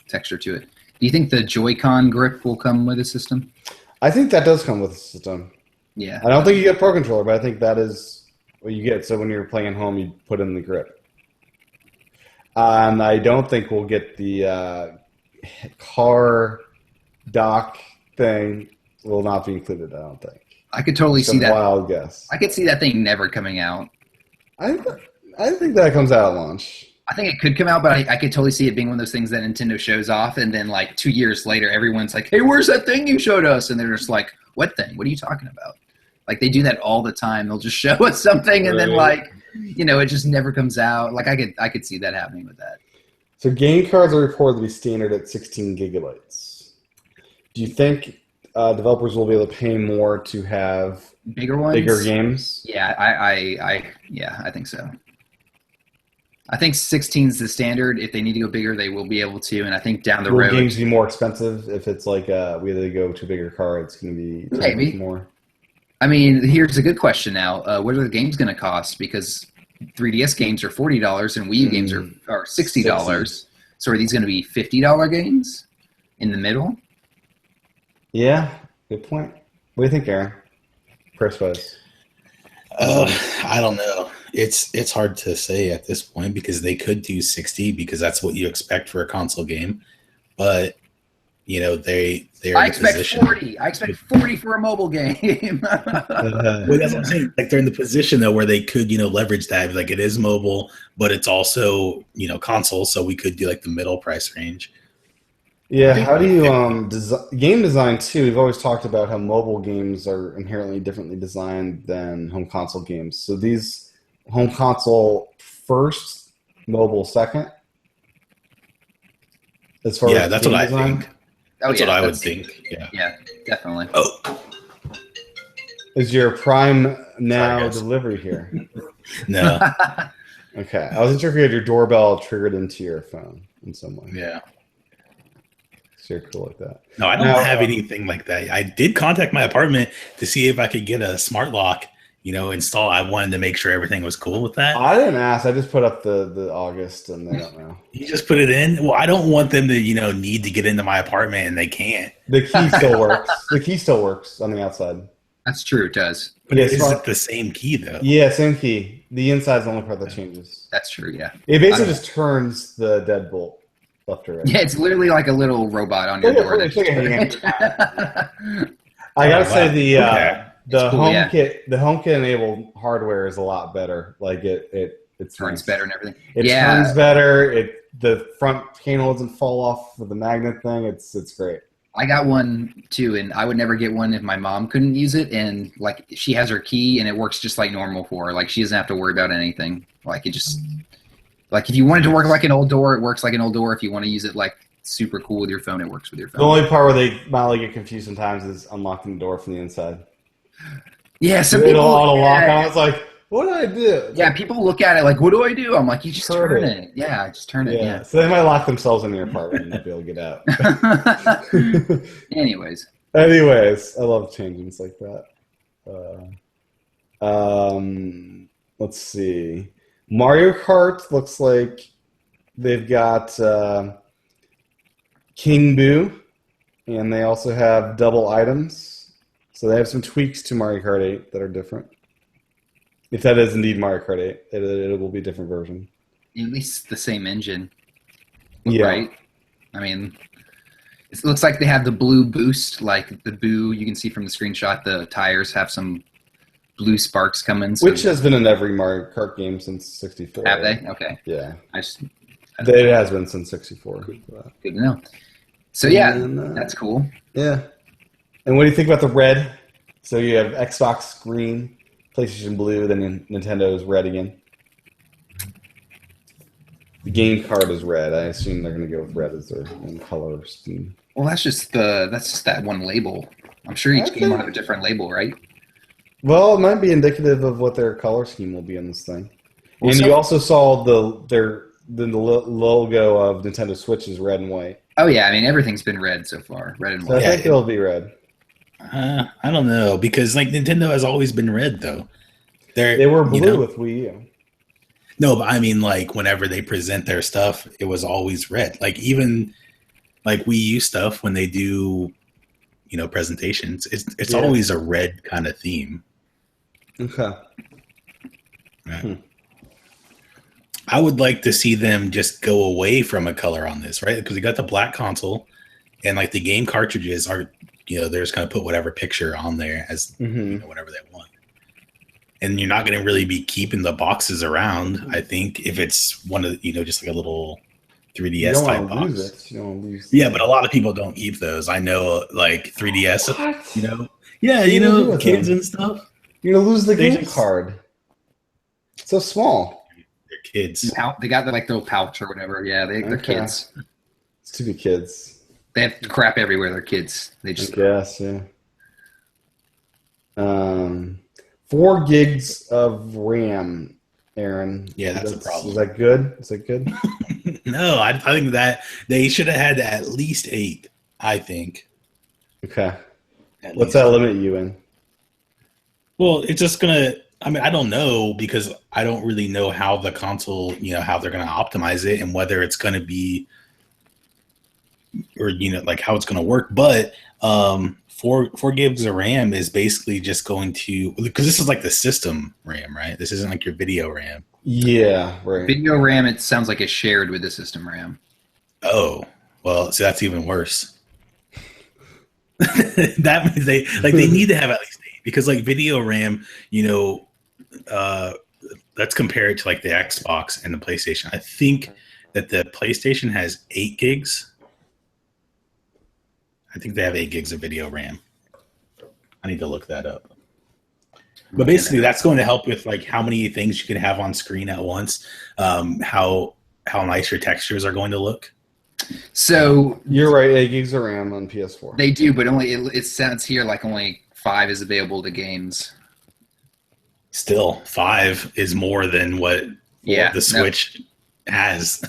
texture to it. Do you think the Joy-Con grip will come with the system?
I think that does come with the system.
Yeah.
I don't think you get Pro Controller, but I think that is what you get. So when you're playing at home, you put in the grip. And I don't think we'll get the car dock thing. Will not be included, I don't think.
I could totally
It's a
see that.
wild guess.
I could see that thing never coming out.
I think that comes out at launch.
I think it could come out, but I could totally see it being one of those things that Nintendo shows off, and then like 2 years later, everyone's like, "Hey, where's that thing you showed us?" And they're just like, "What thing? What are you talking about?" Like they do that all the time. They'll just show us something, and then
Right.
like, it just never comes out. Like I could see that happening with that.
So game cards are reported to be standard at 16 gigabytes. Do you think developers will be able to pay more to have
Bigger ones,
bigger games?
Yeah, I think so. I think 16 is the standard. If they need to go bigger, they will be able to. And I think down the
Will
road,
games be more expensive if it's like we have to go to bigger cards? It's going to be
Maybe.
more.
I mean, here's a good question now. What are the games going to cost? Because 3DS games are $40 and Wii U games are $60. So are these going to be $50 games in the middle?
Yeah, Good point. What do you think, Aaron? Price wise.
I don't know. It's hard to say at this point because they could do 60 because that's what you expect for a console game, but they're
I
in a
expect
position.
40. I expect 40 for a mobile game.
Well, that's what I'm saying. Like they're in the position though where they could leverage that. Like it is mobile, but it's also console, so we could do like the middle price range.
Yeah, how do you game design too? We've always talked about how mobile games are inherently differently designed than home console games. So these home console first, mobile second. As far as
that's
game
what
design?
I think. That's what I would think.
Yeah, definitely.
Oh,
Is your Prime Now
guys.
delivery here?
no.
Okay, I wasn't sure if you had your doorbell triggered into your phone in some way.
Yeah.
So you're cool like that.
No, I don't
Now,
have anything like that. I did contact my apartment to see if I could get a smart lock, installed. I wanted to make sure everything was cool with that.
I didn't ask. I just put up the August, and they don't know.
You just put it in? Well, I don't want them to, need to get into my apartment and they can't.
The key still works. The key still works on the outside.
That's true. It does.
But
Yeah,
is
smart-
it the same key though?
Yeah, same key. The inside's the only part that changes.
That's true. Yeah.
It basically just turns the deadbolt left or right.
Yeah, it's literally like a little robot on your
Look at-
door.
look at-
that
I gotta
Oh,
say
wow.
the
Okay.
the
It's cool,
HomeKit enabled hardware is a lot better. Like it's
turns
nice.
better and everything.
It
Yeah.
turns better. The front panel doesn't fall off with the magnet thing. It's great.
I got one too, and I would never get one if my mom couldn't use it. And like she has her key, and it works just like normal for her. Like she doesn't have to worry about anything. Like it just like if you want it to work like an old door, it works like an old door. If you want to use it like super cool with your phone, it works with your phone.
The only part where they might get confused sometimes is unlocking the door from the inside.
Yeah, some
It'll
people.
auto lock.
Yeah,
I was like, what did I do?
yeah, people look at it like, "What do I do?" I'm like, "You just
Turn
turn
it.
it." Yeah, just turn it. Yeah.
So they might lock themselves in their apartment and not be able to get out.
Anyways,
Anyways, I love changes like that. Let's see. Mario Kart looks like they've got King Boo, and they also have double items. So they have some tweaks to Mario Kart 8 that are different. If that is indeed Mario Kart 8, it will be a different version.
at least the same engine,
Yeah.
right? I mean, it looks like they have the blue boost, like the Boo. You can see from the screenshot, the tires have some blue sparks coming. So
Which has been in every Mario Kart game since 64.
have they? Okay,
Yeah.
I just
It has been since 64.
good to know. So yeah,
And,
that's cool.
Yeah. And what do you think about the red? So you have Xbox green, PlayStation blue, then Nintendo's red again. The game card is red. I assume they're going to go with red as their own color scheme.
Well, that's just that one label. I'm sure each game will have a different label, right?
Well, it might be indicative of what their color scheme will be on this thing.
Well,
And
so-
you also saw the logo of Nintendo Switch is red and white.
Oh yeah, I mean everything's been red so far, red and
So I
white.
think it'll be red.
I don't know because like Nintendo has always been red though.
They were blue
you know?
with Wii U.
No, but I mean like whenever they present their stuff, it was always red. Like even like Wii U stuff when they do, presentations, it's
Yeah.
always a red kind of theme.
Okay.
Right? I would like to see them just go away from a color on this, right? Because you got the black console, and like the game cartridges are, they're just gonna put whatever picture on there as
Mm-hmm.
whatever they want, and you're not gonna really be keeping the boxes around. I think if it's one of just like a little 3DS
You don't
type
want to
box.
lose it. You don't want to lose.
Yeah, but a lot of people don't keep those. I know, like 3DS.
What?
Yeah,
What do you do with
kids
them?
and stuff.
You're gonna lose the
They
game
just-
card. It's so small.
They're kids.
They got the like little pouch or whatever. Yeah, they're
Okay.
kids.
It's to be kids.
They have crap everywhere. They're kids. They
I
just
guess. Yeah. 4 gigs of RAM, Aaron.
Yeah, that's a problem.
Is that good? Is that good?
No, I think that they should have had at least 8. I think.
Okay.
At
What's
least.
that limit you in?
Well, it's just gonna. I mean, I don't know because I don't really know how the console, how they're gonna optimize it and whether it's gonna be, or like how it's going to work. But 4 gigs of RAM is basically just going to, because this is like the system RAM, right? This isn't like your video RAM.
Yeah, right.
Video RAM, it sounds like it's shared with the system RAM.
Oh, well, so that's even worse. That means they need to have at least 8, because like video RAM, let's compare it to like the Xbox and the PlayStation. I think that the PlayStation has 8 gigs. I think they have 8 gigs of video RAM. I need to look that up. But basically, that's going to help with like how many things you can have on screen at once, how nice your textures are going to look.
So
you're right, 8 gigs of RAM on PS4.
They do, but only it sounds here like only 5 is available to games.
Still, 5 is more than what the Switch has.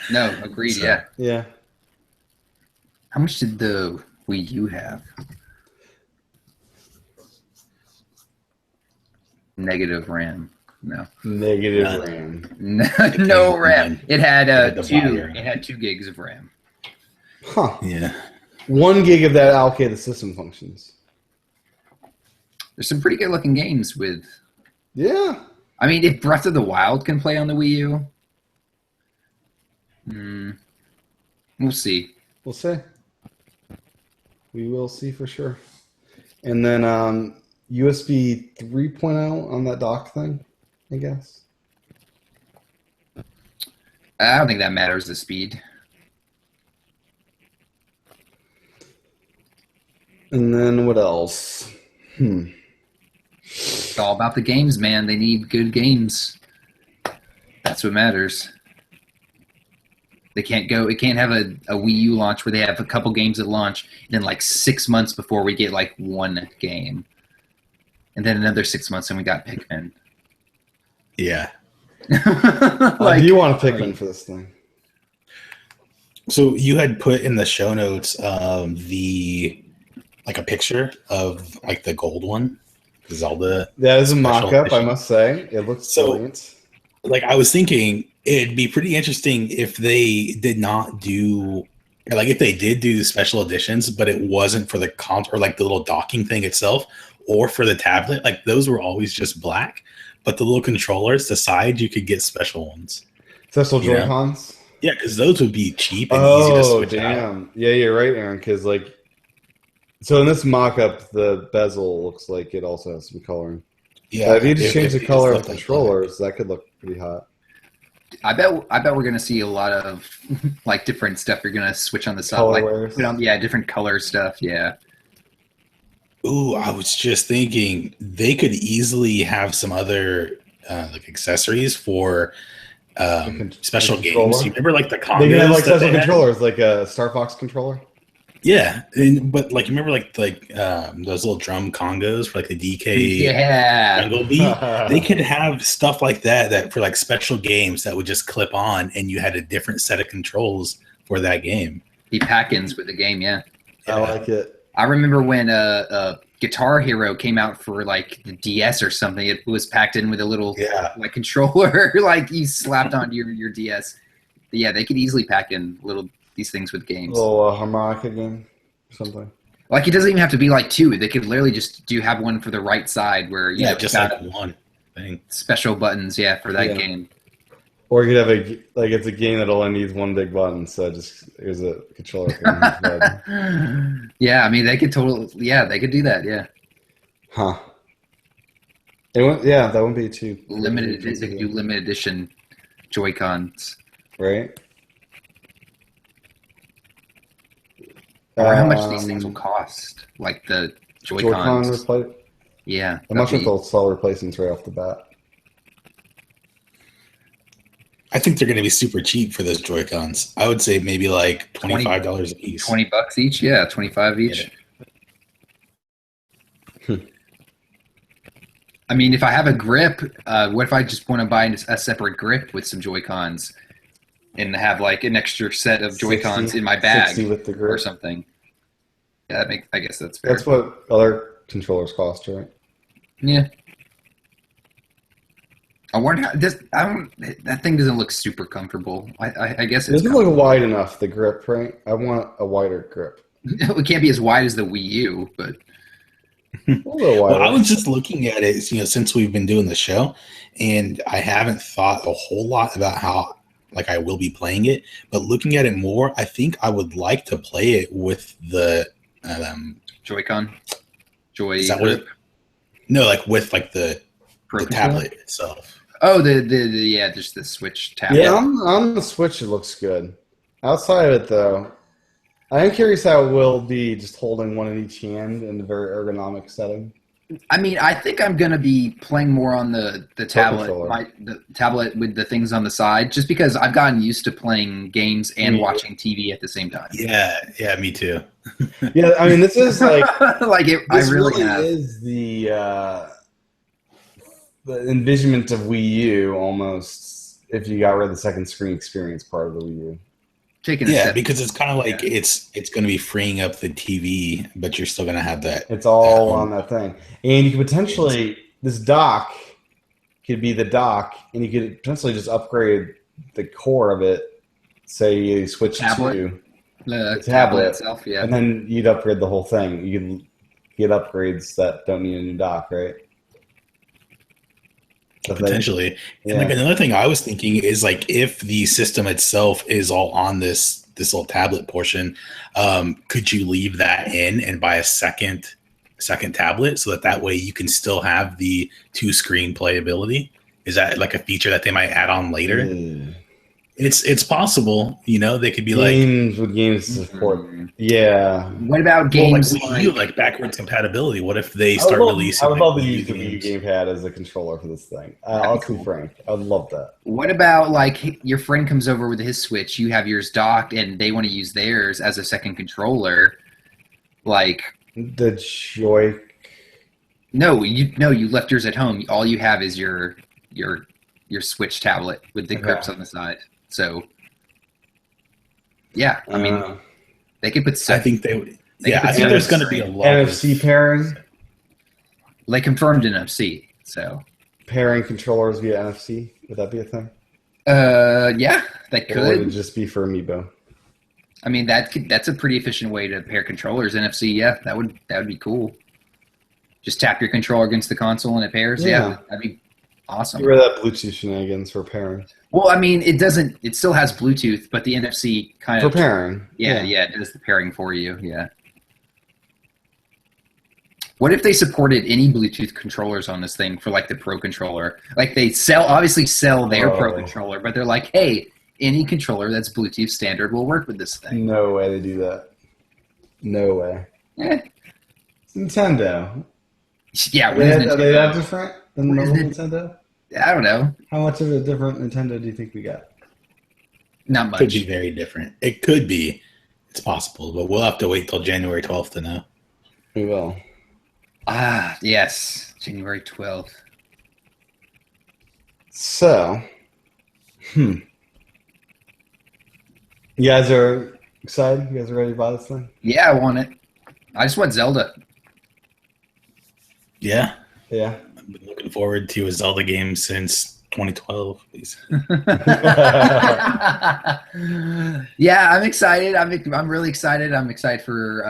No, agreed.
So,
yeah.
How much did the Wii U have? Negative RAM. No.
Negative RAM.
No RAM. It had
the
2.
buyer.
It had 2 gigs of RAM.
Huh.
Yeah.
1 gig of that allocated system functions.
There's some pretty good looking games with.
Yeah.
I mean, if Breath of the Wild can play on the Wii U, we'll see.
We'll see. We will see for sure. And then USB 3.0 on that dock thing, I guess.
I don't think that matters, the speed.
And then what else?
It's all about the games, man. They need good games. That's what matters. It can't have a Wii U launch where they have a couple games at launch, and then like 6 months before we get like 1 game. And then another 6 months and we got Pikmin.
Yeah.
Do you want a Pikmin for this thing?
So you had put in the show notes a picture of like the gold one, Zelda.
That is a
special
mock-up, I
edition.
must say. It looks brilliant.
Like I was thinking it'd be pretty interesting if they did not do, or like if they did do special editions, but it wasn't for the or like the little docking thing itself, or for the tablet. Like those were always just black, but the little controllers, the side, you could get special ones.
Special Joy-Cons?
Yeah, because those would be cheap and easy to switch out.
Damn. Yeah, you're right, Aaron, because like, so in this mock-up, the bezel looks like it also has some coloring.
Yeah,
if you just change the color of the
like
controllers, that could look pretty hot.
I bet we're gonna see a lot of like different stuff. You're gonna switch on the side, like different color stuff. Yeah.
Ooh, I was just thinking they could easily have some other like accessories for special games. You remember like the combos?
They can have like special controllers, like a Star Fox controller.
Yeah, but like you remember like those little drum congos for like the DK Jungle Beat? They could have stuff like that for like special games that would just clip on, and you had a different set of controls for that game.
He pack-ins with the game, yeah.
I like it.
I remember when Guitar Hero came out for like the DS or something. It was packed in with a little like controller, like you slapped onto your DS. But yeah, they could easily pack in these things with games.
A little harmonica game or something.
Like it doesn't even have to be like 2. They could literally just have one for the right side where you know,
just like one thing.
Special buttons, for that game.
Or you could have it's a game that only needs one big button, so here's a controller for each button.
Yeah, I mean they could they could do that, yeah.
Huh. That wouldn't be too
limited. They could do limited edition Joy-Cons,
right?
Or how much these things will cost, like the Joy-Cons. Yeah.
I'm not sure if they'll sell replacements right off the bat.
I think they're going to be super cheap for those Joy-Cons. I would say maybe like $25 a piece.
$20 each? Yeah, 25 each. I mean, if I have a grip, what if I just want to buy a separate grip with some Joy-Cons and have like an extra set of Joy-Cons in my bag
with the grip
or something? Yeah, I guess that's fair.
That's what other controllers cost, right?
Yeah. I wonder how this. I don't. That thing doesn't look super comfortable. I guess
It
it's
doesn't look wide enough, the grip, right? I want a wider grip.
it can't be as wide as the Wii U, but
A little
Well,
wider.
I was just looking at it, since we've been doing the show, and I haven't thought a whole lot about how like I will be playing it. But looking at it more, I think I would like to play it with the
Joy-Con, Joy.
is that what it, no, like with like the
Pro
the
controller?
tablet itself.
Oh, the just the Switch tablet.
Yeah, on the Switch it looks good. Outside of it, though, I am curious how it will be just holding one in each hand in a very ergonomic setting.
I mean, I think I'm gonna be playing more on the tablet,
controller.
the tablet with the things on the side, just because I've gotten used to playing games and
Me too.
watching TV at the same time.
Yeah, me too.
Yeah, I mean, this is like
Like I
this
really
really
have.
is the envisionment of Wii U almost. If you got rid of the second screen experience part of the Wii U.
Taking a
Yeah,
step.
because it's kind of like it's going to be freeing up the TV, but you're still going to have that.
It's all
home.
on that thing. And you could potentially, this dock could be the dock, and you could potentially just upgrade the core of it. Say you switch
Tablet?
to,
the
tablet.
tablet itself, yeah.
and then you'd upgrade the whole thing. You can get upgrades that don't need a new dock, right? So they-
Potentially.
yeah.
And like another thing I was thinking is like if the system itself is all on this little tablet portion, could you leave that in and buy a second tablet so that way you can still have the 2-screen playability? Is that like a feature that they might add on later?
Yeah.
It's possible, they could be like
games with games support.
Mhm.
Yeah.
What about
well,
games
like Wii U, like backwards compatibility. What if they
I
start
would love,
releasing?
I would love to
like,
use the Wii U
games?
gamepad as a controller for this thing. I'll be frank. I would love that.
What about like your friend comes over with his Switch, you have yours docked, and they want to use theirs as a second controller? Like,
The Joy.
no, you left yours at home. All you have is your Switch tablet with the
Okay.
grips on the side. So, yeah, I mean,
Uh,
they could put
I think they would.
They
Yeah,
could
I think
put
there's going to be a lot.
NFC pairing,
they confirmed NFC. So,
pairing controllers via NFC. Would that be a thing?
yeah, they
Or would it
could.
just be for Amiibo?
I mean, that's a pretty efficient way to pair controllers. NFC, yeah, that would be cool. Just tap your controller against the console and it pairs. Yeah,
Yeah.
that'd be awesome.
Get rid of that Bluetooth shenanigans for pairing.
Well, I mean, it doesn't. It still has Bluetooth, but the NFC kind
For
of
pairing.
yeah, it does the pairing for you. Yeah. What if they supported any Bluetooth controllers on this thing for like the Pro controller? Like they obviously sell their Pro
Oh.
controller, but they're like, hey, any controller that's Bluetooth standard will work with this thing.
No way they do that. No way.
Eh.
It's Nintendo.
Yeah,
Are
what is
they that
Nintendo?
different than
What is
normal
it?
Nintendo?
I don't know.
How much of a different Nintendo do you think we got?
Not
Could
much.
be very different. It could be. It's possible, but we'll have to wait till January 12th to know.
We will.
Ah, yes, January 12th.
So, you guys are excited? You guys are ready to buy this thing?
Yeah, I want it. I just want Zelda.
Yeah,
Yeah.
I've been looking forward to a Zelda game since 2012. Please.
Yeah, I'm excited. I'm really excited. I'm excited for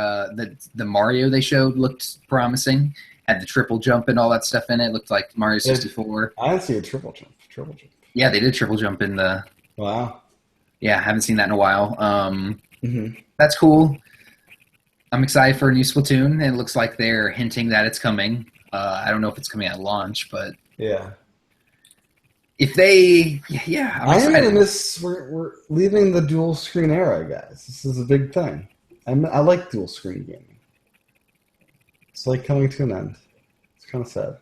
the Mario they showed. Looked promising. Had the triple jump and all that stuff in it. Looked like Mario 64.
I didn't see a triple jump. Triple jump.
Yeah, they did triple jump in the.
Wow.
Yeah, haven't seen that in a while.
hmm
That's cool. I'm excited for a new Splatoon, and it looks like they're hinting that it's coming. I don't know if it's coming at launch, but
Yeah.
if they, yeah, I'm
I am
excited.
in this. We're leaving the dual screen era, guys. This is a big thing. I like dual screen gaming. It's like coming to an end. It's kind of sad.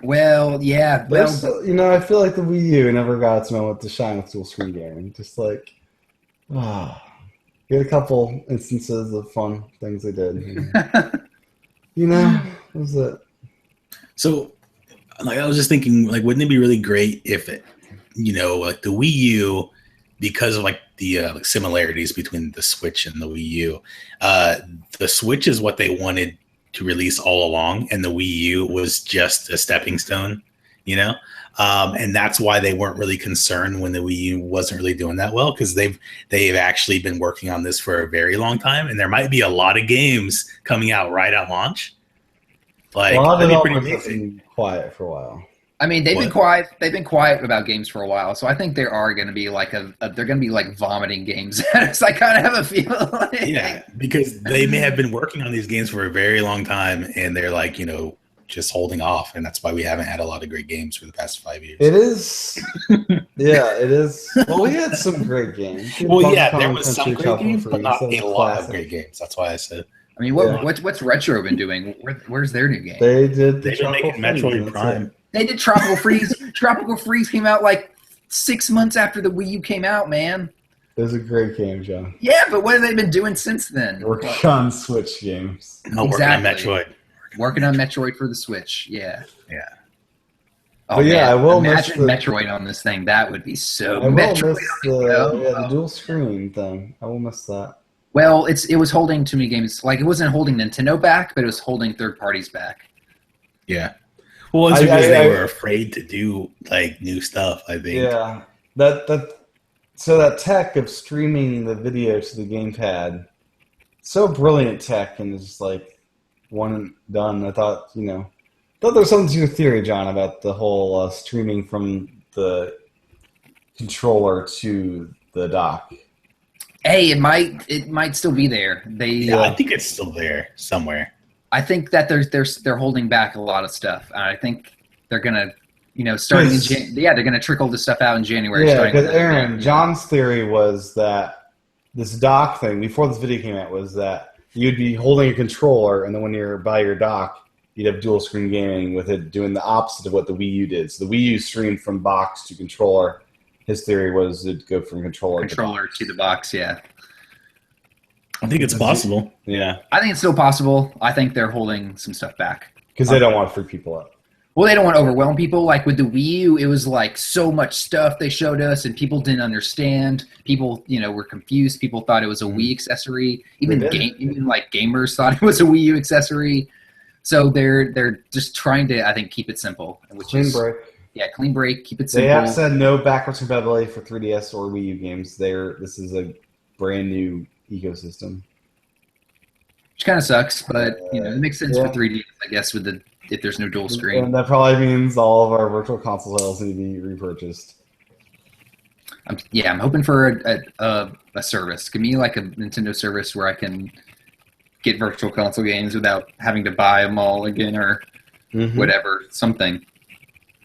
Well, yeah,
Well,
well,
I feel like the Wii U never got its moment to shine with dual screen gaming. Just like, get a couple instances of fun things they did. That was it.
So, like, I was just thinking, like, wouldn't it be really great if, like the Wii U, because of like the like similarities between the Switch and the Wii U, the Switch is what they wanted to release all along, and the Wii U was just a stepping stone, you know? And that's why they weren't really concerned when the Wii U wasn't really doing that well, because they've actually been working on this for a very long time, and there might be a lot of games coming out right at launch. Like,
a lot of
that'd be pretty
developers have
amazing.
been quiet for a while.
I mean, they've been
What?
quiet. They've been quiet about games for a while, so I think there are going to be like they're going to be like vomiting games. So I kind of have a feeling.
Yeah, because they may have been working on these games for a very long time, and they're like, just holding off, and that's why we haven't had a lot of great games for the past 5 years.
It is, yeah, it is. Well, we had some great games.
Well,
Donkey
yeah,
Kong
there was some
Country
great
Tropical
games, but
Freeze,
not
that was
a lot of
classic.
great games. That's why I said
I mean,
Yeah.
what's Retro been doing? Where's their new game?
They did the
they've been
Tropical
making
Freeze,
Metroid
and that's
Prime.
it.
They did Tropical Freeze. Tropical Freeze came out like 6 months after the Wii U came out, man.
It was a great game, John.
Yeah, but what have they been doing since then?
Working on Switch games.
No, working on
Exactly.
Metroid.
Working on Metroid for the Switch. Yeah.
Yeah.
Oh,
But yeah,
man.
I will miss
imagine
the-
Metroid on this thing. That would be so.
I will
Metroid.
miss
go.
the dual screen thing. I will miss that.
Well, it was holding too many games. Like it wasn't holding Nintendo back, but it was holding third parties back.
Yeah. Well, it's
I-
because they
I-
were afraid to do like new stuff, I think.
Yeah, so that tech of streaming the video to the gamepad, so brilliant tech, and it's just like one and done. I thought there was something to your theory, John, about the whole streaming from the controller to the dock.
Hey, it might still be there.
Yeah, I think it's still there somewhere.
I think that they're holding back a lot of stuff. I think they're gonna, starting in they're gonna trickle the stuff out in January.
Yeah,
starting
because
with-
Aaron, John's theory was that this dock thing before this video came out was that you'd be holding a controller, and then when you're by your dock, you'd have dual screen gaming with it doing the opposite of what the Wii U did. So the Wii U streamed from box to controller. His theory was it'd go from controller
to the box. Yeah,
I think it's possible. Yeah.
I think it's still possible. I think they're holding some stuff back.
because they don't want to freak people out.
Well, they don't want to overwhelm people. Like with the Wii U, it was like so much stuff they showed us, and people didn't understand. People, were confused. People thought it was a Wii accessory. Even
They did.
even like gamers thought it was a Wii U accessory. So they're just trying to, I think, keep it simple. Which
Clean
is
break.
Yeah, clean break. Keep it
They
simple.
have said no backwards compatibility for 3DS or Wii U games. This is a brand new ecosystem.
Which kind of sucks, but it makes sense
Yeah.
for 3D, I guess, if there's no dual screen.
And that probably means all of our virtual console sales need to be repurchased.
I'm hoping for a service. Give me like a Nintendo service where I can get virtual console games without having to buy them all again or whatever. Something.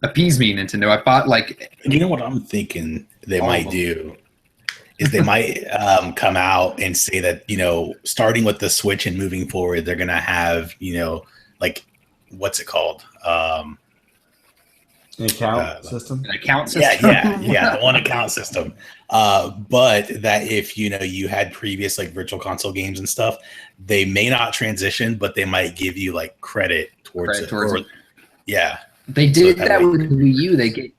Appease me, Nintendo. I bought like.
You know what I'm thinking they
All of
might
them.
do is they might come out and say that, starting with the Switch and moving forward, they're going to have, like, what's it called?
An account system?
An account system.
Yeah, the one account system. But that if you had previous like virtual console games and stuff, they may not transition, but they might give you like credit towards it.
Towards
Or-
it.
Yeah,
They did
So that
that
way-
with Wii U. They gave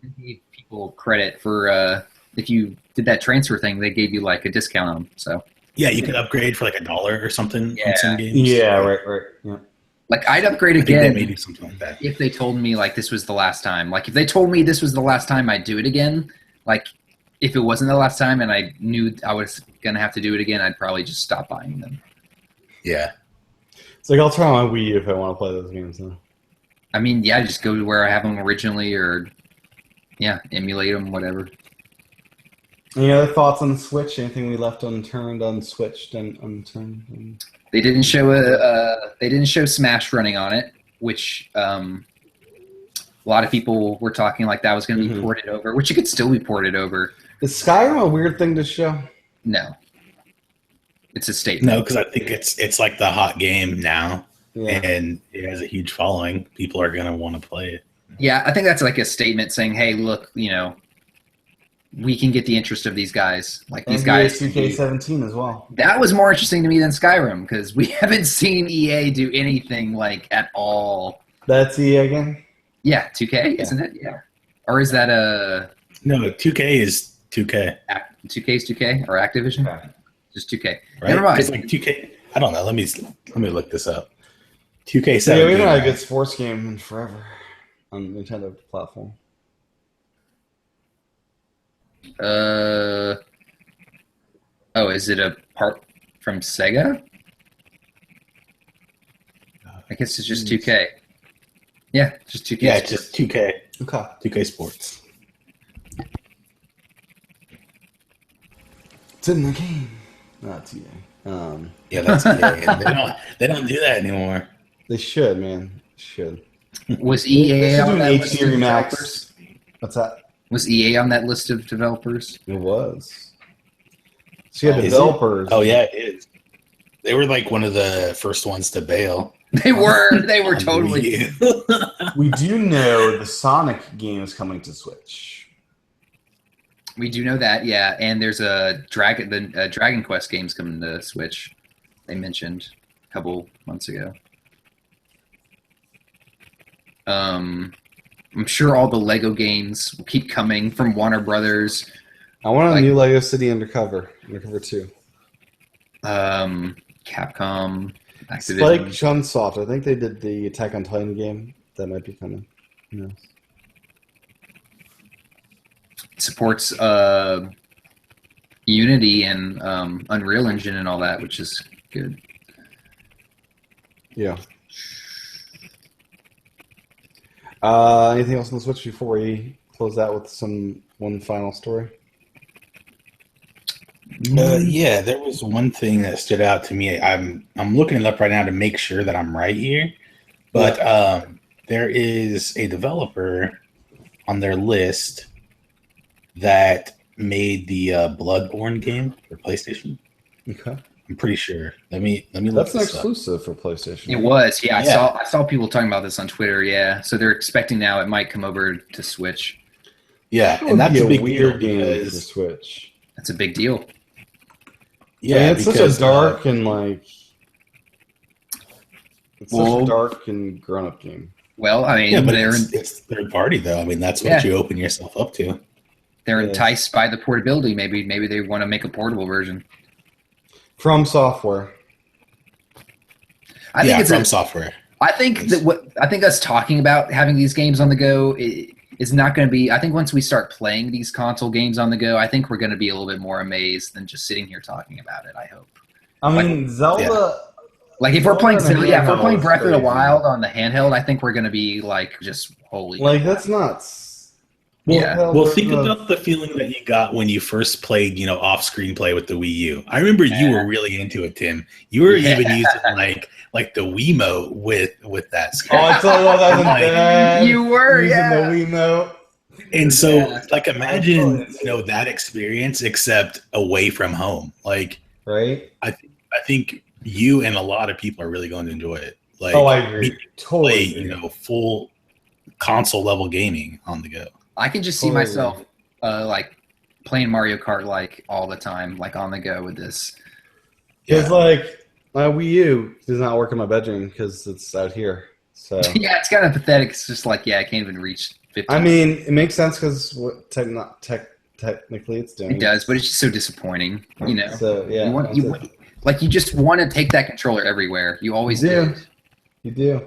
people credit for if you did that transfer thing. They gave you like a discount on them. So
yeah, you could upgrade for like $1 or something
Yeah.
on some games.
Yeah, right. Yeah.
like I'd upgrade
I think
again.
they may do something like that.
If they told me like this was the last time, like if they told me this was the last time, I'd do it again. Like if it wasn't the last time and I knew I was gonna have to do it again, I'd probably just stop buying them.
Yeah.
It's like I'll try on my Wii U if I want to play those games now.
I mean, yeah, just go to where I have them originally, or emulate them, whatever.
Any other thoughts on the Switch? Anything we left unturned, unswitched, and unturned?
They didn't show Smash running on it, which a lot of people were talking like that was going to be
Mhm.
ported over, which it could still be ported over.
Is Skyrim a weird thing to show?
No, it's a statement.
No, because I think it's like the hot game now,
Yeah.
and it has a huge following. People are gonna want to play it.
Yeah, I think that's like a statement saying, "Hey, look, we can get the interest of these guys. Like these guys."
2K17 as well.
That was more interesting to me than Skyrim because we haven't seen EA do anything like at all.
That's EA again?
Yeah, 2K, isn't it? Yeah. Or is that
No, 2K is 2K,
2K is 2K or Activision?
Okay.
Just 2K.
right?
Never mind.
It's like 2K. I don't know. Let me look this up.
Yeah, we
2K17.
haven't had a good sports game in forever. on Nintendo platform?
Oh, is it a part from Sega? I guess it's just 2K. Yeah, just 2K.
Yeah, it's just 2K.
Okay.
2K Sports.
It's in the game. Not TA.
Yeah, that's EA. They don't do that anymore.
They should, man. Should.
Was
They
EA
should
on
do
that
an
list
HD
of
Remax.
developers?
What's that?
Was EA on that list of developers?
It was. So you had
Is
developers.
Oh yeah, it is. They were like one of the first ones to bail.
They were
on
totally.
Wii U.
We do know the Sonic game is coming to Switch.
We do know that, yeah. And there's a Dragon Quest games coming to Switch. They mentioned a couple months ago. I'm sure all the Lego games will keep coming from Warner Brothers.
I want a
Like-
new Lego City Undercover 2.
Capcom,
Spike
Activision.
Chunsoft. I think they did the Attack on Titan game. That might be coming. Who knows?
Supports Unity and Unreal Engine and all that, which is good.
Yeah. Anything else on the Switch before we close out with one final story?
Yeah, there was one thing that stood out to me. I'm looking it up right now to make sure that I'm right here, but there is a developer on their list that made the Bloodborne game for PlayStation.
Okay.
I'm pretty sure. Let me look
That's an
this up.
exclusive for PlayStation.
It was, yeah.
Yeah.
I saw people talking about this on Twitter. Yeah, so they're expecting now it might come over to Switch.
Yeah,
That would
and that's
be
a big
weird
deal
game for the
because
Switch.
That's a big deal.
yeah,
it's
because,
such a dark and like it's such
Well-
a dark and grown-up game.
Well, I mean,
yeah, but
they're
it's third party though. I mean, that's what
Yeah.
you open yourself up to.
they're
Yes.
enticed by the portability. Maybe they want to make a portable version.
From Software.
I think
yeah,
it's
from software.
I think us talking about having these games on the go is not going to be. I think once we start playing these console games on the go, I think we're going to be a little bit more amazed than just sitting here talking about it. I hope.
I mean, Zelda.
Like if we're playing,
Zelda on the
if we're
handheld
playing
is
Breath of the
crazy.
Wild on the handheld, I think we're going to be like just holy.
Like that's nuts.
Yeah.
Well, think about the feeling that you got when you first played, off-screen play with the Wii U. I remember you were really into it, Tim. You were even using like the Wiimote with that
Oh,
screen.
I told you that was
Like,
bad.
You were,
using
yeah.
the Wiimote.
And so,
Yeah.
like, imagine that experience, except away from home. Like,
Right?
I think you and a lot of people are really going to enjoy it. Like,
Oh, I agree.
play,
Totally. agree.
full console level gaming on the go.
I can just see
Totally.
myself like playing Mario Kart like all the time, like on the go with this.
It's like my Wii U does not work in my bedroom because it's out here. So
Yeah, it's kind of pathetic. It's just like, I can't even reach 50.
I mean, it makes sense because what technically it's doing.
It does, but it's just so disappointing,
So yeah,
you just want to take that controller everywhere. You always do.
You do.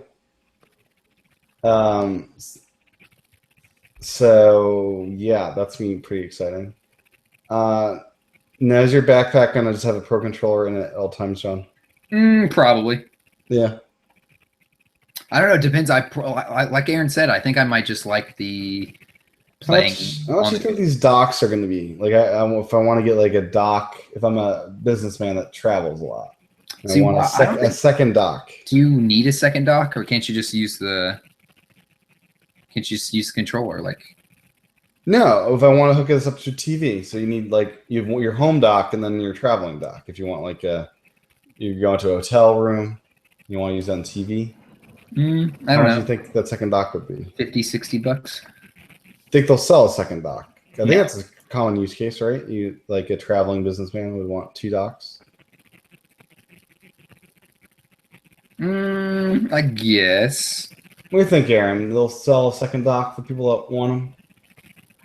So yeah, that's me pretty exciting. Now is your backpack gonna just have a Pro controller in it at all times, John?
Probably.
Yeah.
I don't know. It depends. Like Aaron said, I think I might just like the playing.
How much do you think these docks are going to be? Like, if I want to get like a dock, if I'm a businessman that travels a lot, and
See,
I want
I don't
a
think-
second dock.
Do you need a second dock, or can't you just use the? Can't you just use the controller? Like,
No, if I want to hook this up to TV, so you need like you have your home dock and then your traveling dock. If you want like you go into a hotel room, you want to use it on TV.
I don't
How much do
know,
you think that second dock would be?
$50-$60.
Think they'll sell a second dock? I think
Yeah.
that's a common use case, right? You like a traveling businessman would want two docks.
I guess.
What do you think, Aaron? They'll sell a second dock for people that want them,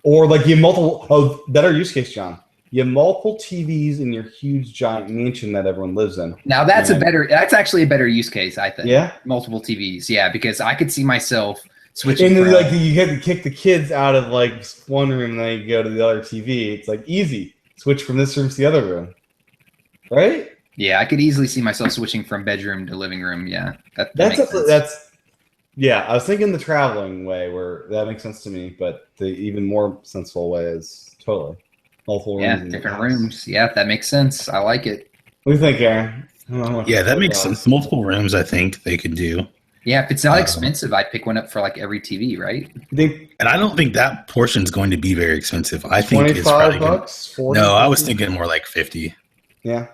or like you have multiple. Oh, better use case, John. You have multiple TVs in your huge giant mansion that everyone lives in.
Now that's
Yeah.
that's actually a better use case, I think.
Yeah.
Multiple TVs, yeah, because I could see myself Switching
And then,
from,
like you had to kick the kids out of like one room, and then you go to the other TV. It's like easy. Switch from this room to the other room, right?
yeah, I could easily see myself switching from bedroom to living room. Yeah, that
That's
makes sense.
that's yeah. I was thinking the traveling way, where that makes sense to me, but the even more sensible way is totally multiple rooms.
Yeah,
in the
different
house.
rooms. Yeah, that makes sense. I like it.
What do you think, Aaron? I don't know how much
Yeah, that
it
makes
costs.
sense. Multiple rooms, I think they could do.
Yeah, if it's not
Uh,
expensive, I'd pick one up for like every TV, right?
Think
And I don't think that portion's going to be very expensive. I think it's
25
probably gonna,
bucks. 40,
no. I was
50?
thinking more like 50.
Yeah.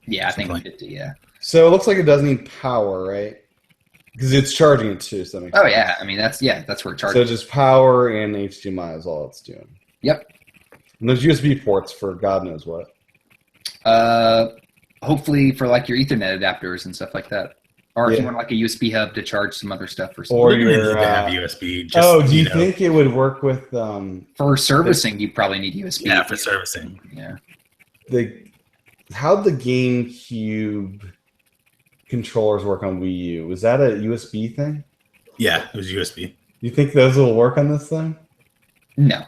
Yeah, I think
Something like-
50. Yeah.
So it looks like it does need power, right? Because it's charging it too. So that makes
Oh
sense.
yeah, I mean that's where it
So
charges.
just power and HDMI is all it's doing.
Yep.
And there's USB ports for God knows what.
Hopefully for like your Ethernet adapters and stuff like that, or if you
Yeah.
want like a USB hub to charge some other stuff or something.
Or
They're gonna
your,
need to have USB. Just,
oh, do you
know,
think it would work with
For servicing, you probably need USB.
Yeah, for servicing.
Yeah.
how'd the GameCube controllers work on Wii U? Was that a USB thing?
Yeah, it was USB.
You think those will work on this thing?
No.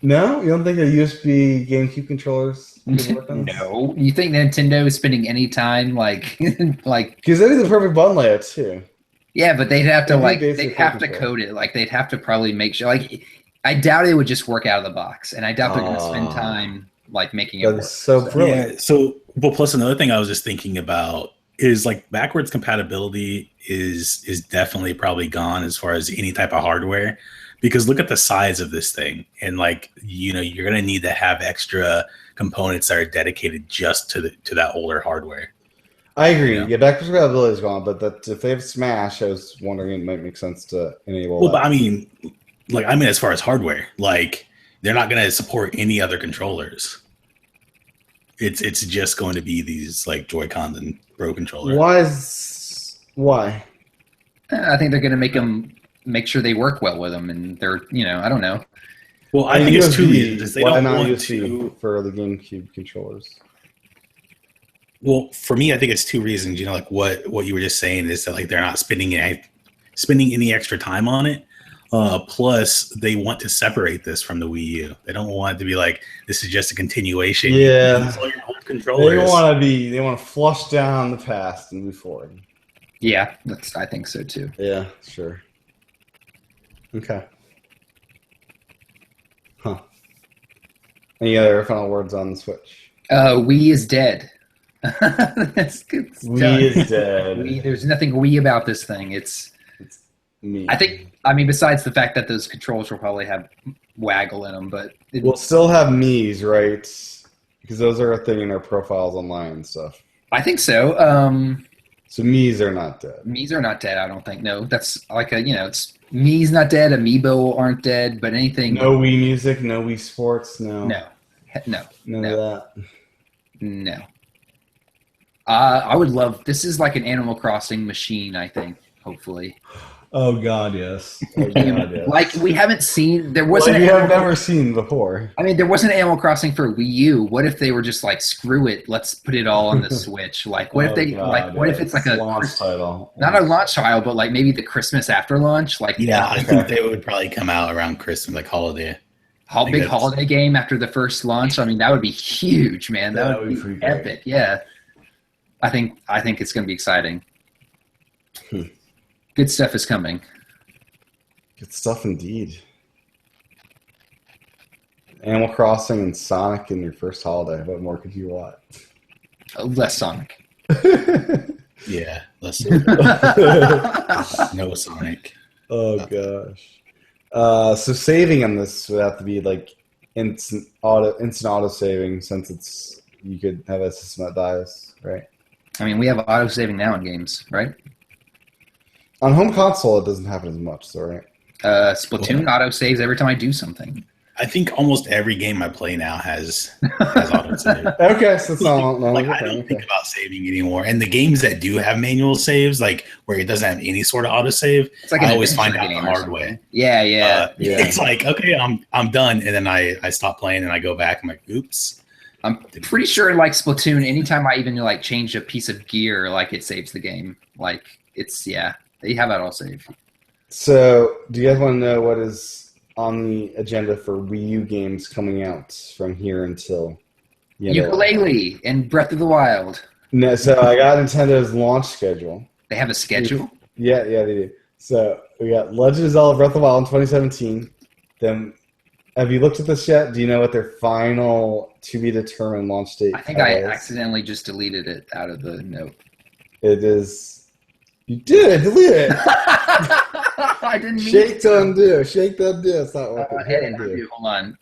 No, you don't think the USB GameCube controllers would work on this?
No. You think Nintendo is spending any time like like
Because that'd be the perfect button layout too.
yeah, but they'd have to
It'd be
like
basic
they'd have to
control.
code it. Like they'd have to probably make sure like I doubt it would just work out of the box. And I doubt they're gonna spend time like making it
That
work.
is so brilliant.
Yeah. So, well, plus another thing I was just thinking about is like backwards compatibility is definitely probably gone as far as any type of hardware, because look at the size of this thing, and like you're gonna need to have extra components that are dedicated just to that older hardware.
I agree.
Yeah.
Yeah, backwards compatibility is gone, but that if they have Smash, I was wondering it might make sense to enable
Well,
that.
but I mean as far as hardware, like they're not gonna support any other controllers. It's just going to be these like Joy-Con and Pro controller.
Why?
I think they're gonna make sure they work well with them, and they're I don't know.
Well, I think it's two
USB,
reasons. They
why
don't
not
want
USB
to.
for the GameCube controllers?
Well, for me, I think it's two reasons. Like what you were just saying is that like they're not spending any extra time on it. Plus, they want to separate this from the Wii U. They don't want it to be like this is just a continuation.
Yeah.
Use all your old
They
controllers.
don't want to be. They want to flush down the past and move forward.
Yeah, I think so too.
Yeah, sure. Okay. Huh. Any other final words on the Switch?
Wii is dead. That's good. It's done.
Wii is dead.
There's nothing Wii about this thing. It's
Me.
I mean, besides the fact that those controls will probably have waggle in them, but
We'll still have Mii's, right? Because those are a thing in our profiles online and stuff.
I think so.
So Mii's are not dead.
Mii's are not dead. I don't think. No, that's like it's Mii's not dead. Amiibo aren't dead, but anything.
No Wii Music, no Wii Sports, no.
no, no,
None
no.
of that.
no. I would love. This is like an Animal Crossing machine. I think. Hopefully,
Oh God, yes. Oh God, yes.
like we haven't seen. There
Well,
wasn't.
you
an
have
Animal-
never seen before.
I mean, there wasn't Animal Crossing for Wii U. What if they were just like, screw it, let's put it all on the Switch? Like, what if
Oh,
they
God,
like? What if it's like a
launch title?
not a launch title, but like maybe the Christmas after launch, like
Yeah, I
Okay.
think they would probably come out around Christmas, like holiday. I think
big
that's-
holiday game after the first launch. I mean, that would be huge, man. That, would be
pretty great.
epic. Yeah, I think it's going to be exciting.
Hmm.
Good stuff is coming.
Good stuff indeed. Animal Crossing and Sonic in your first holiday. What more could you want?
Less Sonic.
Yeah, let's no Sonic.
Oh gosh. So saving on this would have to be like instant auto saving, since you could have a system that dies, right?
I mean, we have auto saving now in games, right?
On home console, it doesn't happen as much, though, right?
Splatoon auto saves every time I do something.
I think almost every game I play now has autosave.
Okay, so it's not
Like I don't think about saving anymore. And the games that do have manual saves, like where it doesn't have any sort of autosave,
It's like
I
an
always find
adventure
out the
game or
hard way.
something. Yeah.
yeah.
It's like, okay, I'm done, and then I stop playing and I go back. I'm like, oops.
I'm pretty sure in like Splatoon, anytime I even like change a piece of gear, like it saves the game. Like they have that all saved.
So, do you guys want to know what is on the agenda for Wii U games coming out from here until
Ukulele and Breath of the Wild.
No, so I got Nintendo's launch schedule.
They have a schedule?
Yeah, they do. So we got Legend of Zelda Breath of the Wild in 2017. Then, have you looked at this yet? Do you know what their final to-be-determined launch date
I think I
is?
accidentally just deleted it out of the note.
It is... You did! Delete it!
I didn't mean
Shake to undo. Shake to undo. It's not working.
hit undo. Hold on.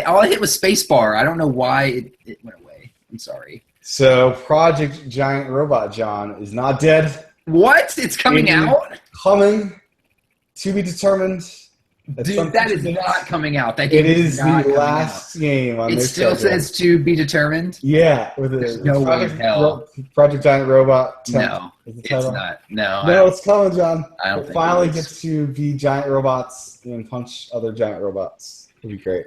All I hit was spacebar. I don't know why it went away. I'm sorry.
So Project Giant Robot John is not dead.
What? It's coming out?
Coming to be determined.
Dude, that is not coming out. That
It
game
is the
not coming
last game on
out. It
their
still
schedule.
says to be determined?
Yeah, with
There's
a
no way in hell.
Project Giant Robot. 10
No,
is the
it's
title.
not. No,
No, it's coming, John.
I don't
It
think
finally
it is.
gets to be giant robots and punch other giant robots. It'd be great.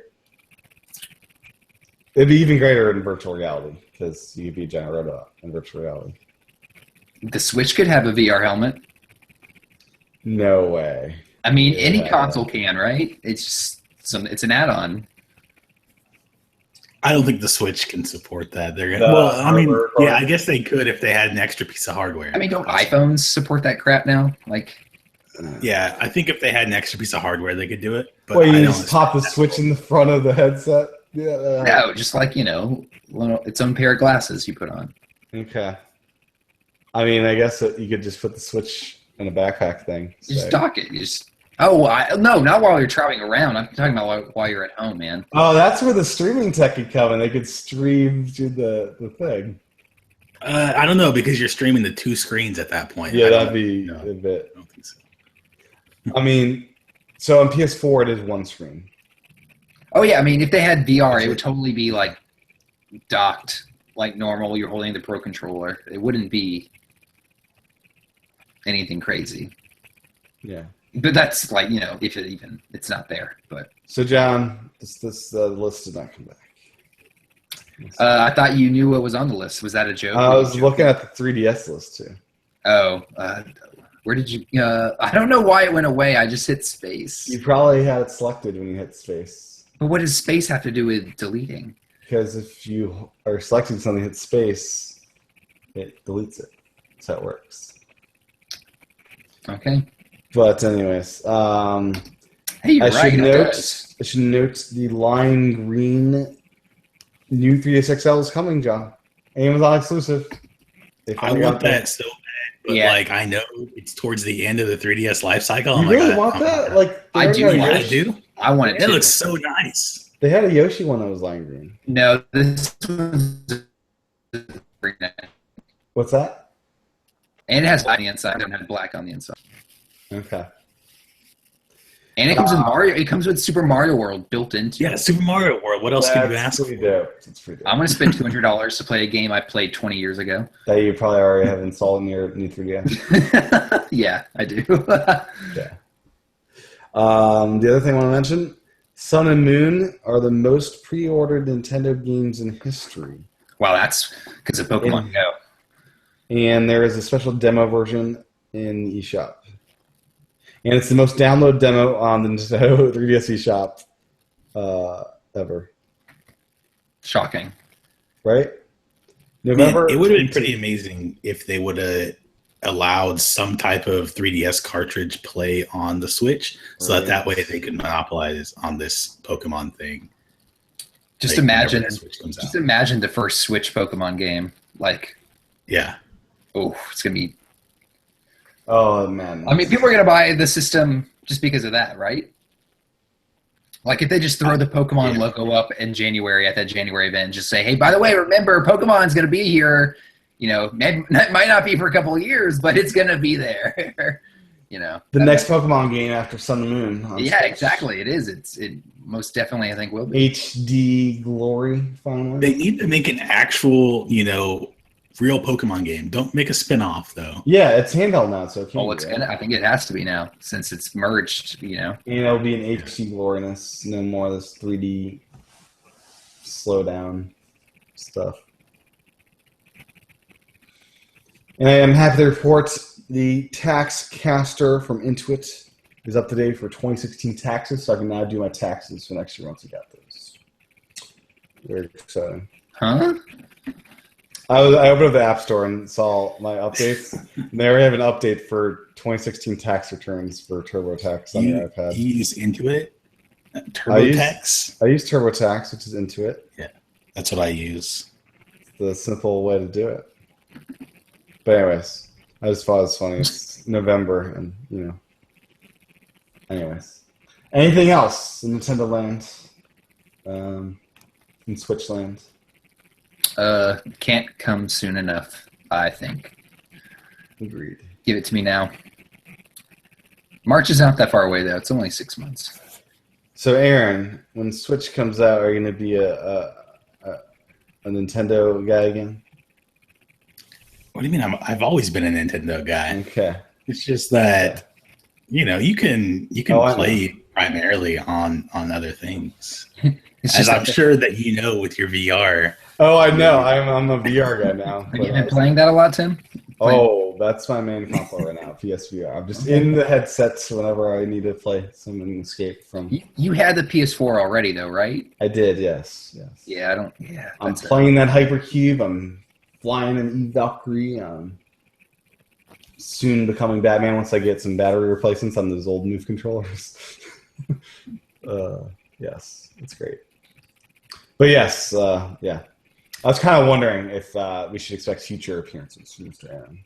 It'd be even greater in virtual reality because you could be a giant robot in virtual reality.
The Switch could have a VR helmet.
No way.
I mean,
Yeah.
any console can, right? It's just it's an add-on.
I don't think the Switch can support that. They're
The
gonna. Well, I mean,
hardware
yeah,
part.
I guess they could if they had an extra piece of hardware.
I mean, don't iPhones support that crap now? Like,
Yeah, I think if they had an extra piece of hardware, they could do it. But
Well,
I
you
don't
just pop the Switch in the front of the headset. Yeah.
no, just like, its own pair of glasses you put on.
Okay. I mean, I guess that you could just put the Switch in a backpack thing.
You just
so.
dock it. You just. Oh, no, not while you're traveling around. I'm talking about while you're at home, man.
Oh, that's where the streaming tech could come, and they could stream to the thing.
I don't know because you're streaming the two screens at that point.
Yeah,
I
that'd
don't-
be
no,
a bit.
I don't think so.
I mean, so on PS4 it is one screen.
Oh, yeah, I mean, if they had VR, it would totally be, like, docked like normal. You're holding the Pro Controller. It wouldn't be anything crazy.
Yeah.
But that's, like, if it even, it's not there. But
So, John, this list did not come back.
I thought you knew what was on the list. Was that a joke?
I was looking at the 3DS list, too.
Oh, where did you? I don't know why it went away. I just hit space.
You probably had it selected when you hit space.
But what does space have to do with deleting?
Because if you are selecting something, hit space, it deletes it. That's how it works.
Okay.
But anyways,
Hey, you're
I
right.
should
it
note
does.
the lime green new 3DS XL is coming, John. Amazon exclusive. They
I
finally
want
got
that so bad, but
Yeah.
like I know it's towards the end of the 3DS life cycle.
You
I'm
really
like,
want that? Like
I do
already
want
had a
I
Yoshi-
do.
I want it
It
too.
looks so nice.
They had a Yoshi one that was lime green.
No, this one's
What's that?
and it has black on the inside. It doesn't have black on the inside.
Okay.
And it comes with Mario. It comes with Super Mario World built into.
Yeah,
it.
Super Mario World. What else could you
That's
ask?
pretty dope. It's pretty dope.
I'm going to spend $200 to play a game I played 20 years ago.
That you probably already have installed in your new 3DS.
Yeah, I do.
Yeah. The other thing I want to mention, Sun and Moon are the most pre-ordered Nintendo games in history.
Wow, that's because of Pokemon Go.
And there is a special demo version in the eShop. And it's the most downloaded demo on the Nintendo 3DS eShop ever.
Shocking.
Right?
Man,
November.
it would have been pretty amazing if they would have allowed some type of 3DS cartridge play on the Switch, so
Right.
that way they could monopolize on this Pokemon thing.
Just
like, whenever
imagine.
that Switch comes
Just
out.
imagine the first Switch Pokemon game. Like,
Yeah,
oh, it's gonna be.
Oh, man.
I mean, people are gonna buy the system just because of that, right? Like, if they just throw the Pokemon
Yeah.
logo up in January at that January event, just say, "Hey, by the way, remember Pokemon's gonna be here." It might not be for a couple of years, but it's gonna be there.
The next Pokemon game after Sun and Moon. on
Yeah,
Switch.
exactly. It is. It most definitely, I think, will be.
HD Glory, finally.
they need to make an actual, real Pokemon game. Don't make a spin-off though.
Yeah, it's handheld now, so it can't
Oh,
be,
it's
right?
gonna. I think it has to be now since it's merged.
And it'll be an HD gloriness, no more of this 3D slowdown stuff. And I am happy to report the Tax Caster from Intuit is up to date for 2016 taxes, so I can now do my taxes for next year once I got those. Very exciting.
Huh?
I opened up the App Store and saw my updates. And they already have an update for 2016 tax returns for TurboTax on your iPad.
You use Intuit? TurboTax?
I use TurboTax, which is Intuit.
Yeah, that's what I use.
It's the simple way to do it. But anyways, I just thought it was funny. It's November, and Anyways, anything else in Nintendo Land? In Switch Land?
Can't come soon enough, I think.
Agreed.
Give it to me now. March is not that far away, though. It's only 6 months.
So, Aaron, when Switch comes out, are you going to be a Nintendo guy again?
What do you mean? I've always been a Nintendo guy.
Okay.
It's just that you can play primarily on other things. As I'm sure that you know with your VR.
Oh, I know. I'm a VR guy now.
Have you been playing that a lot, Tim?
Oh, that's my main console right now, PSVR. I'm just in the headsets whenever I need to play some escape from.
You had the PS4 already, though, right?
I did, yes.
Yeah, I don't. Yeah,
I'm playing that Hypercube. I'm flying an Valkyrie. Soon becoming Batman once I get some battery replacements on those old Move controllers. Yes, it's great. But yes, yeah. I was kind of wondering if we should expect future appearances from Mr. Aaron.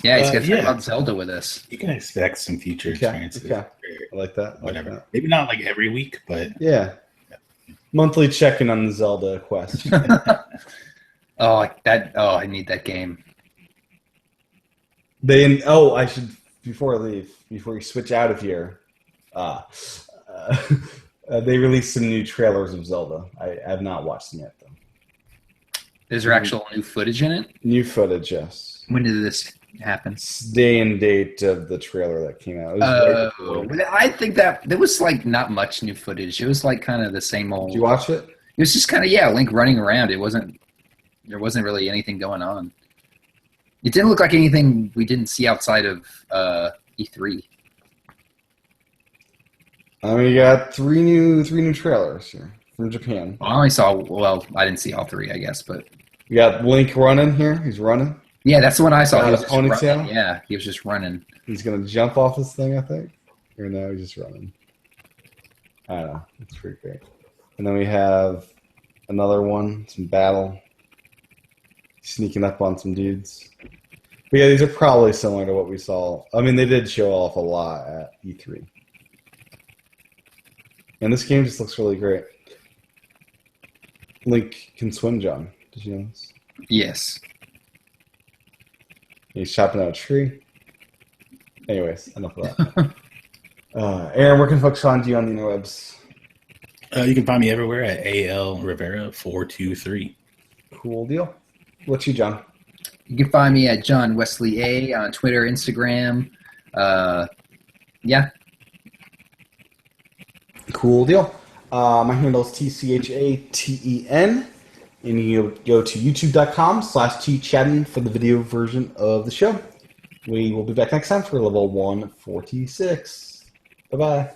Yeah, he's going to talk about Zelda with us.
You can expect some future experiences.
Okay. I like that.
Whatever. Like that. Maybe not like every week, but
yeah. Monthly check-in on the Zelda quest.
I need that game.
I should, before I leave, before we switch out of here, they released some new trailers of Zelda. I have not watched them yet, though.
Is there actual new footage in it?
New footage, yes.
When did this happen?
Day and date of the trailer that came out.
I think that there was like not much new footage. It was like kind of the same old.
Did you watch it?
It was just kind of Link running around. There wasn't really anything going on. It didn't look like anything we didn't see outside of E3.
We got three new trailers here from Japan.
I only saw. Well, I didn't see all three, I guess, but
we got Link running here. He's running.
Yeah, that's the one I saw.
He was just ponytail.
Yeah, he was just running.
He's gonna jump off this thing, I think. Or no, he's just running. I don't know. It's pretty great. And then we have another one, some battle, sneaking up on some dudes. But yeah, these are probably similar to what we saw. I mean, they did show off a lot at E3. And this game just looks really great. Link can swim, John. Did you know this?
Yes.
He's chopping out a tree. Anyways, enough of that. Aaron, where can folks find you on the interwebs?
You can find me everywhere at AL Rivera 423.
Cool deal. What's you, John?
You can find me at John Wesley A on Twitter, Instagram. Yeah.
Cool deal. My handle is TCHATEN. And you go to youtube.com/tchatting for the video version of the show. We will be back next time for level 146. Bye-bye.